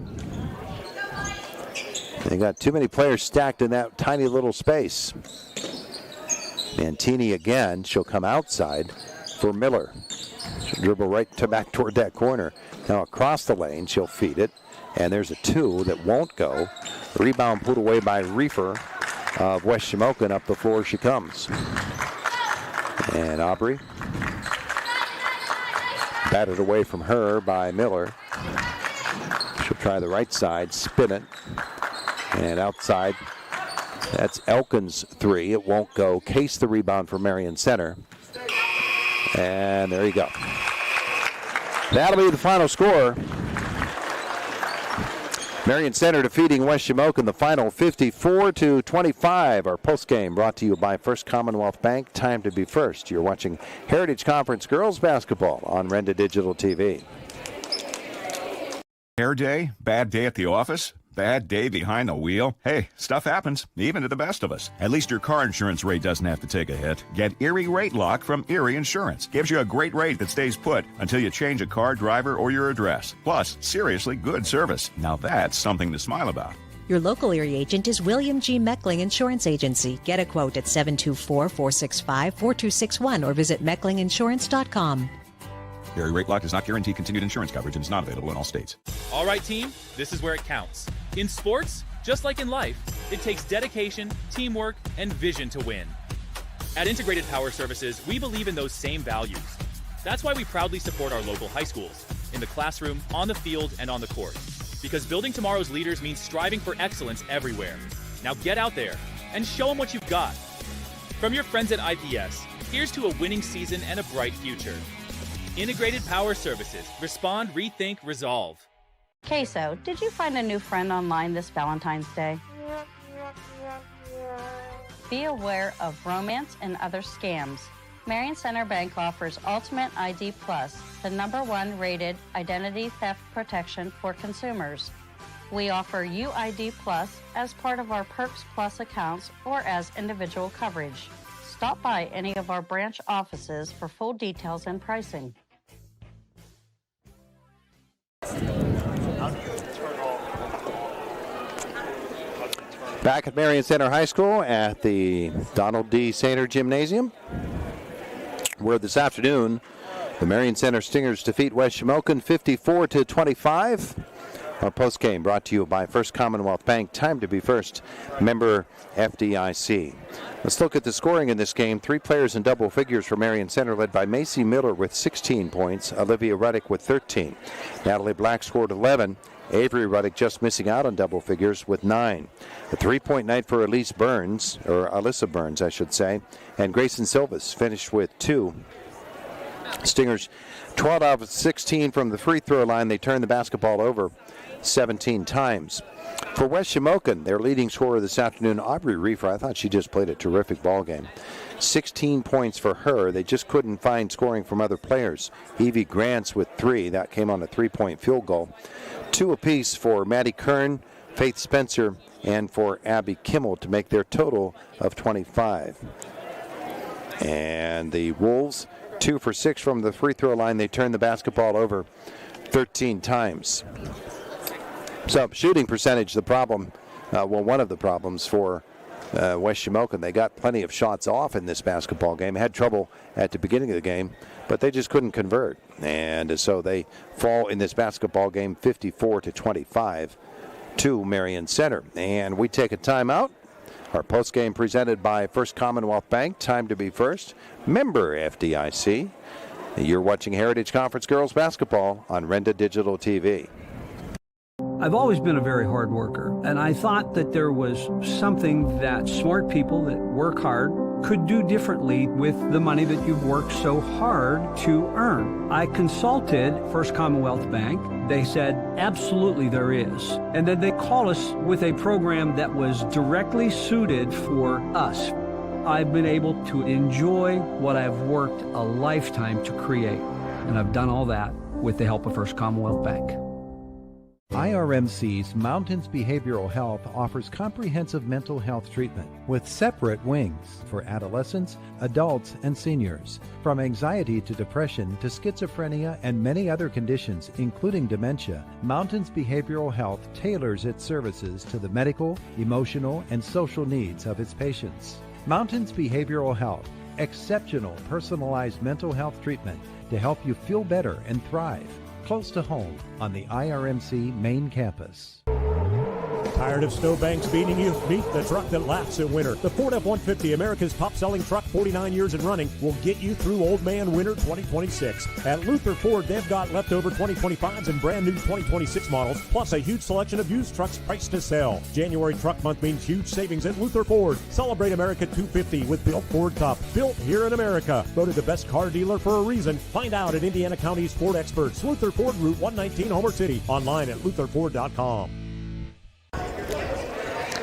They got too many players stacked in that tiny little space. Mantini again. She'll come outside for Miller. She'll dribble right back toward that corner. Now across the lane, she'll feed it. And there's a two that won't go. Rebound put away by Reefer of West Shamokin. Up the floor she comes. And Aubrey batted away from her by Miller. She'll try the right side, spin it. And outside, that's Elkins' three. It won't go. Case the rebound for Marion Center. And there you go. That'll be the final score. Marion Center defeating West Shamokin, the final 54-25. Our postgame brought to you by First Commonwealth Bank. Time to be first. You're watching Heritage Conference Girls Basketball on Renda Digital TV. Hair day? Bad day at the office? Bad day behind the wheel? Hey, stuff happens, even to the best of us. At least your car insurance rate doesn't have to take a hit. Get Erie Rate Lock from Erie Insurance. Gives you a great rate that stays put until you change a car, driver, or your address. Plus, seriously good service. Now that's something to smile about. Your local Erie agent is William G. Meckling Insurance Agency. Get a quote at 724-465-4261 or visit mecklinginsurance.com. Erie Rate Lock does not guarantee continued insurance coverage and is not available in all states. All right, team, this is where it counts. In sports, just like in life, it takes dedication, teamwork, and vision to win. At Integrated Power Services, we believe in those same values. That's why we proudly support our local high schools, in the classroom, on the field, and on the court. Because building tomorrow's leaders means striving for excellence everywhere. Now get out there and show them what you've got. From your friends at IPS, here's to a winning season and a bright future. Integrated Power Services. Respond, rethink, resolve. Queso, did you find a new friend online this Valentine's Day? Be aware of romance and other scams. Marion Center Bank offers Ultimate ID Plus, the #1 rated identity theft protection for consumers. We offer UID Plus as part of our Perks Plus accounts or as individual coverage. Stop by any of our branch offices for full details and pricing. Back at Marion Center High School at the Donald D. Sainer Gymnasium, where this afternoon the Marion Center Stingers defeat West Shamokin 54-25. Our postgame brought to you by First Commonwealth Bank. Time to be first. Member FDIC. Let's look at the scoring in this game. 3 players in double figures for Marion Center, led by Macy Miller with 16 points, Olivia Ruddick with 13. Natalie Black scored 11. Avery Ruddick just missing out on double figures with 9. A 3-point night for Alyssa Burns, I should say. And Grayson Silvas finished with 2. Stingers 12 out of 16 from the free throw line. They turned the basketball over 17 times. For West Shamokin, their leading scorer this afternoon, Aubrey Reefer, I thought she just played a terrific ball game. 16 points for her. They just couldn't find scoring from other players. Evie Grants with 3. That came on a 3-point field goal. 2 apiece for Maddie Kern, Faith Spencer, and for Abby Kimmel to make their total of 25. And the Wolves, 2 for 6 from the free throw line. They turned the basketball over 13 times. So shooting percentage, the problem, one of the problems for West Shamokin. They got plenty of shots off in this basketball game. Had trouble at the beginning of the game, but they just couldn't convert. And so they fall in this basketball game 54-25 to Marion Center. And we take a timeout. Our postgame presented by First Commonwealth Bank. Time to be first. Member FDIC. You're watching Heritage Conference Girls Basketball on Renda Digital TV. I've always been a very hard worker, and I thought that there was something that smart people that work hard could do differently with the money that you've worked so hard to earn. I consulted First Commonwealth Bank. They said, absolutely there is. And then they called us with a program that was directly suited for us. I've been able to enjoy what I've worked a lifetime to create, and I've done all that with the help of First Commonwealth Bank. IRMC's Mountains Behavioral Health offers comprehensive mental health treatment with separate wings for adolescents, adults, and seniors. From anxiety to depression to schizophrenia and many other conditions, including dementia, Mountains Behavioral Health tailors its services to the medical, emotional, and social needs of its patients. Mountains Behavioral Health, exceptional personalized mental health treatment to help you feel better and thrive. Close to home on the IRMC main campus. Tired of snowbanks beating you? Meet the truck that laughs in winter. The Ford F-150, America's top-selling truck, 49 years in running, will get you through Old Man Winter 2026. At Luther Ford, they've got leftover 2025s and brand new 2026 models, plus a huge selection of used trucks priced to sell. January Truck Month means huge savings at Luther Ford. Celebrate America 250 with Built Ford Cup. Built here in America. Voted the best car dealer for a reason. Find out at Indiana County's Ford experts. Luther Ford, Route 119, Homer City. Online at lutherford.com.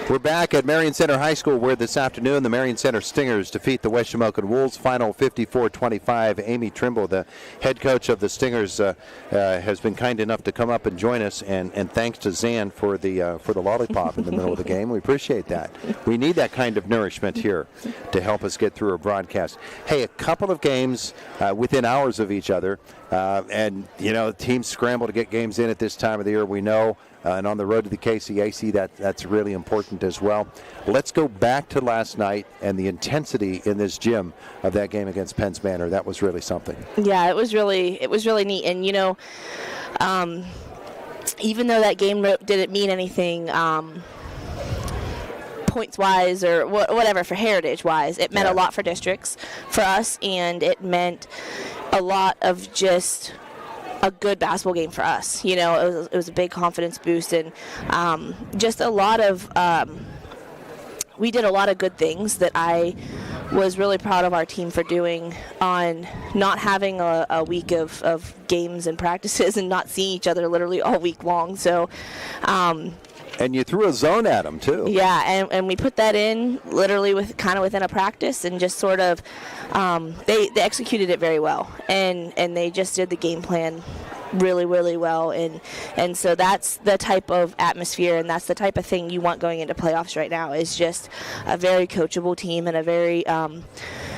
We're back at Marion Center High School, where this afternoon the Marion Center Stingers defeat the West Shamokin Wolves, final 54-25. Amy Trimble, the head coach of the Stingers, has been kind enough to come up and join us, and thanks to Zan for the lollipop in the middle of the game. We appreciate that. We need that kind of nourishment here to help us get through a broadcast. Hey, a couple of games within hours of each other, and teams scramble to get games in at this time of the year, we know. And on the road to the KCAC, that's really important as well. Let's go back to last night and the intensity in this gym of that game against Penns Manor. That was really something. Yeah, it was really neat. And even though that game didn't mean anything points-wise or whatever for Heritage-wise, it meant a lot for districts, for us, and it meant a lot of just a good basketball game for us. It was a big confidence boost, and just a lot of we did a lot of good things that I was really proud of our team for doing, on not having a week of games and practices and not seeing each other literally all week long. So And you threw a zone at them, too. Yeah, and we put that in literally within a practice, and just sort of they executed it very well, and they just did the game plan really, really well, and so that's the type of atmosphere, and that's the type of thing you want going into playoffs right now, is just a very coachable team, and a very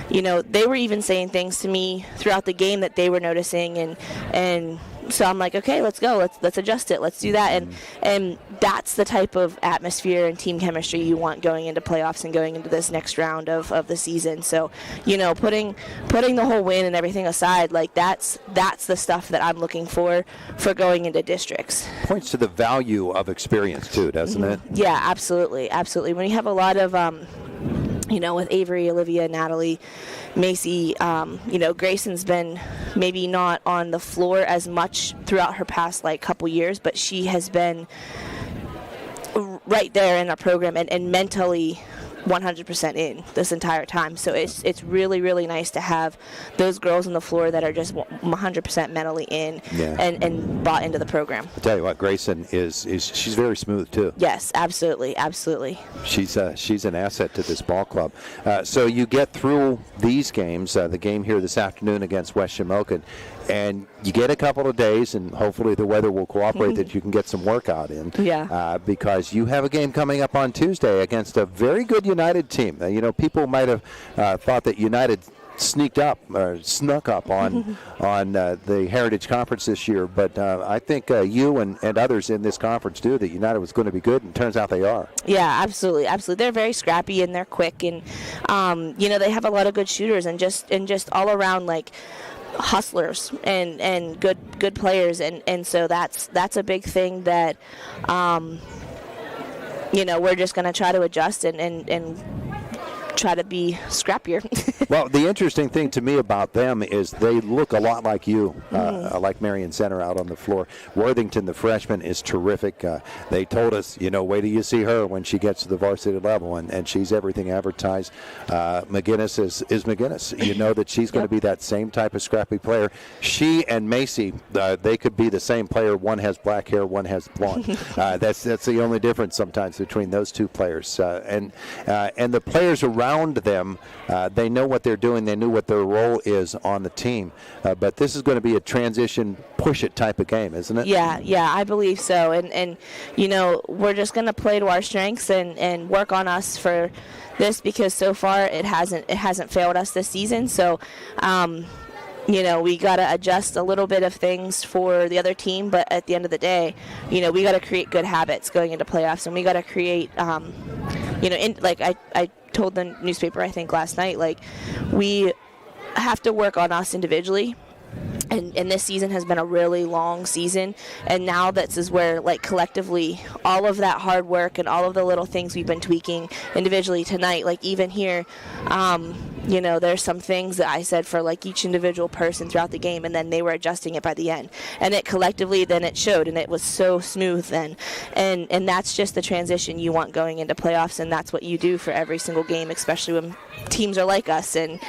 they were even saying things to me throughout the game that they were noticing, and so I'm like, okay, let's go, let's adjust it, let's do that, and that's the type of atmosphere and team chemistry you want going into playoffs and going into this next round of the season. So, putting the whole win and everything aside, like that's the stuff that I'm looking for going into districts. Points to the value of experience too, doesn't it? Yeah, absolutely. When you have a lot of with Avery, Olivia, Natalie, Macy, Grayson's been maybe not on the floor as much throughout her past couple years, but she has been right there in our program and mentally 100% in this entire time. So it's really, really nice to have those girls on the floor that are just 100% mentally in and bought into the program. I'll tell you what, Grayson she's very smooth too. Yes, absolutely. She's an asset to this ball club. So you get through these games, the game here this afternoon against West Shamokin, and you get a couple of days, and hopefully the weather will cooperate that you can get some workout in. Yeah. Because you have a game coming up on Tuesday against a very good United team. People might have thought that United snuck up on the Heritage Conference this year, but I think you and others in this conference knew that United was going to be good, and it turns out they are. Yeah, absolutely. They're very scrappy and they're quick, and they have a lot of good shooters and just all around hustlers and good players, and so that's a big thing that we're just going to try to adjust and try to be scrappier. Well, the interesting thing to me about them is they look a lot like you, like Marion Center out on the floor. Worthington, the freshman, is terrific. They told us, wait till you see her when she gets to the varsity level, and she's everything advertised. McGinnis is McGinnis. You know that she's going to be that same type of scrappy player. She and Macy, they could be the same player. One has black hair, one has blonde. That's the only difference sometimes between those two players. And the players around them, they know what they're doing. They knew what their role is on the team. But this is going to be a transition, push-it type of game, isn't it? Yeah, I believe so. And we're just going to play to our strengths and work on us for this, because so far it hasn't failed us this season. So, we got to adjust a little bit of things for the other team, but at the end of the day, we got to create good habits going into playoffs, and we got to create, I told the newspaper, I think last night, we have to work on us individually. And this season has been a really long season, and now this is where, collectively, all of that hard work and all of the little things we've been tweaking individually tonight, even here, there's some things that I said for each individual person throughout the game, and then they were adjusting it by the end, and it collectively then it showed, and it was so smooth then, and that's just the transition you want going into playoffs, and that's what you do for every single game, especially when teams are like us, and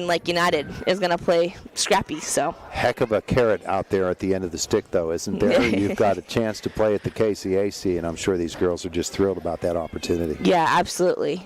like United is going to play scrappy. So heck of a carrot out there at the end of the stick, though, isn't there? You've got a chance to play at the KCAC, and I'm sure these girls are just thrilled about that opportunity. Yeah, absolutely.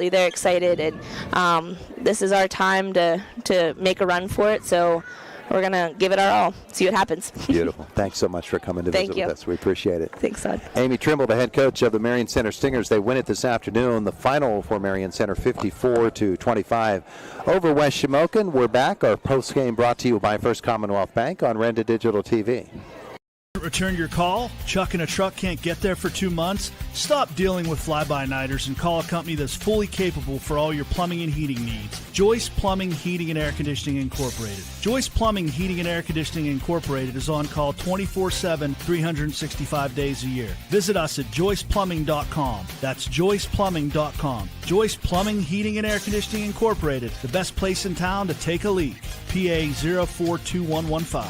They're excited, and this is our time to make a run for it, so we're going to give it our all, see what happens. Beautiful. Thanks so much for coming to visit with us. We appreciate it. Thanks, Todd. Amy Trimble, the head coach of the Marion Center Stingers. They win it this afternoon. The final for Marion Center, 54-25 over West Shamokin. We're back. Our post-game brought to you by First Commonwealth Bank on Renda Digital TV. Return your call? Chuck and a truck can't get there for 2 months? Stop dealing with fly-by-nighters and call a company that's fully capable for all your plumbing and heating needs. Joyce Plumbing, Heating, and Air Conditioning Incorporated. Joyce Plumbing, Heating, and Air Conditioning Incorporated is on call 24/7, 365 days a year. Visit us at joyceplumbing.com. That's joyceplumbing.com. Joyce Plumbing, Heating, and Air Conditioning Incorporated, the best place in town to take a leak. PA 042115.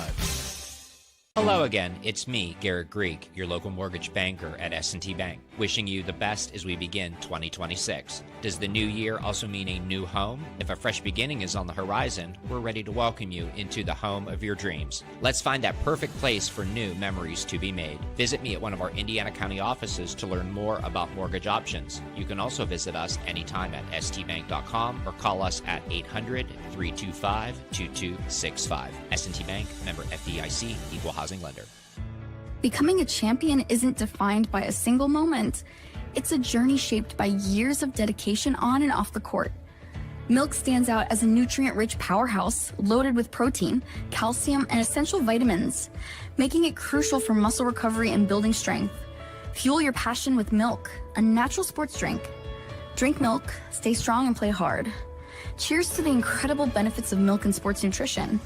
Hello again, it's me, Garrett Greek, your local mortgage banker at S&T Bank, wishing you the best as we begin 2026. Does the new year also mean a new home? If a fresh beginning is on the horizon, we're ready to welcome you into the home of your dreams. Let's find that perfect place for new memories to be made. Visit me at one of our Indiana County offices to learn more about mortgage options. You can also visit us anytime at stbank.com or call us at 800-325-2265. S&T Bank, member FDIC, equal housing lender. Becoming a champion isn't defined by a single moment. It's a journey shaped by years of dedication on and off the court. Milk stands out as a nutrient-rich powerhouse loaded with protein, calcium, and essential vitamins, making it crucial for muscle recovery and building strength. Fuel your passion with milk, a natural sports drink. Drink milk, stay strong, and play hard. Cheers to the incredible benefits of milk and sports nutrition.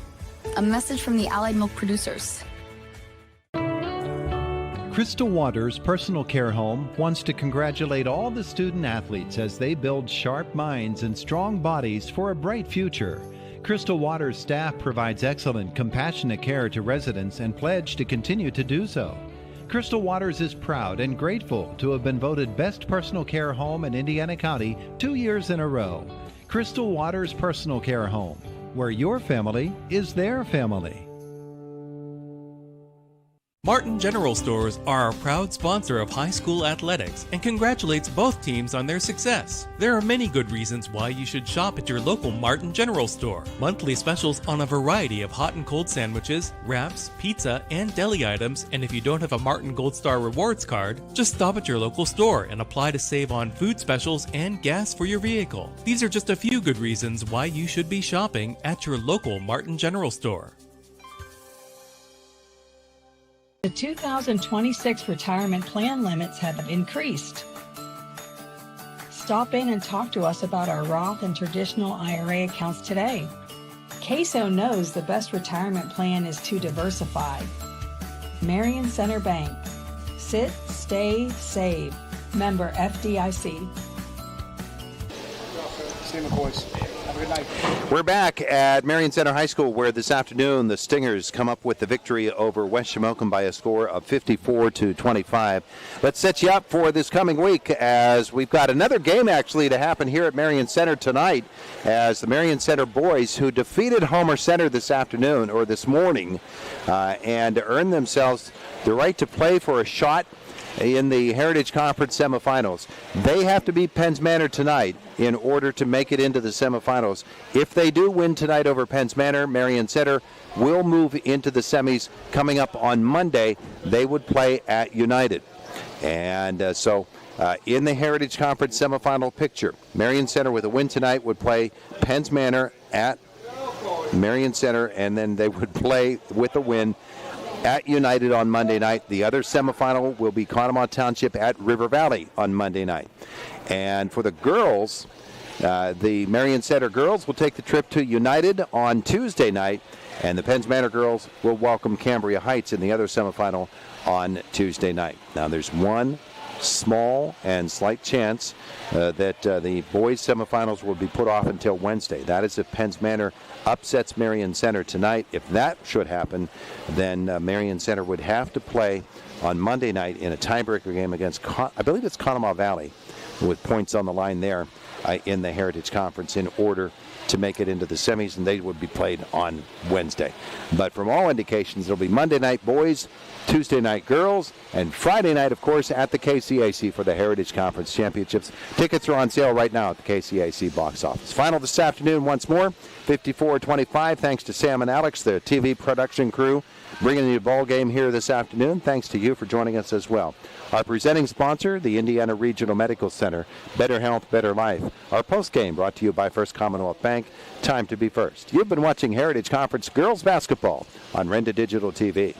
A message from the Allied Milk Producers. Crystal Waters Personal Care Home wants to congratulate all the student athletes as they build sharp minds and strong bodies for a bright future. Crystal Waters staff provides excellent, compassionate care to residents and pledge to continue to do so. Crystal Waters is proud and grateful to have been voted Best Personal Care Home in Indiana County 2 years in a row. Crystal Waters Personal Care Home, where your family is their family. Martin General Stores are a proud sponsor of high school athletics and congratulates both teams on their success. There are many good reasons why you should shop at your local Martin General Store. Monthly specials on a variety of hot and cold sandwiches, wraps, pizza, and deli items, and if you don't have a Martin Gold Star Rewards card, just stop at your local store and apply to save on food specials and gas for your vehicle. These are just a few good reasons why you should be shopping at your local Martin General Store. The 2026 retirement plan limits have increased. Stop in and talk to us about our Roth and traditional IRA accounts today. CAISO knows the best retirement plan is to diversify. Marion Center Bank. Sit, stay, save. Member FDIC. See you, boys. Have a good night. We're back at Marion Center High School, where this afternoon the Stingers come up with the victory over West Shamokin by a score of 54-25. Let's set you up for this coming week, as we've got another game actually to happen here at Marion Center tonight, as the Marion Center boys, who defeated Homer Center this afternoon or this morning, and earned themselves the right to play for a shot in the Heritage Conference semifinals. They have to beat Penns Manor tonight in order to make it into the semifinals. If they do win tonight over Penns Manor, Marion Center will move into the semis coming up on Monday. They would play at United. And so in the Heritage Conference semifinal picture, Marion Center with a win tonight would play Penns Manor at Marion Center, and then they would play with a win at United on Monday night. The other semifinal will be Conemaugh Township at River Valley on Monday night. And for the girls, the Marion Center girls will take the trip to United on Tuesday night, and the Penns Manor girls will welcome Cambria Heights in the other semifinal on Tuesday night. Now, there's one small and slight chance that the boys semifinals will be put off until Wednesday. That is if Penns Manor upsets Marion Center tonight. If that should happen, then Marion Center would have to play on Monday night in a tiebreaker game against, I believe it's Conemaugh Valley, with points on the line there in the Heritage Conference in order to make it into the semis, and they would be played on Wednesday. But from all indications, it'll be Monday night boys, Tuesday night girls, and Friday night, of course, at the KCAC for the Heritage Conference Championships. Tickets are on sale right now at the KCAC box office. Final this afternoon once more, 54-25, thanks to Sam and Alex, the TV production crew, bringing you a ball game here this afternoon. Thanks to you for joining us as well. Our presenting sponsor, the Indiana Regional Medical Center. Better health, better life. Our post game brought to you by First Commonwealth Bank. Time to be first. You've been watching Heritage Conference Girls Basketball on Renda Digital TV.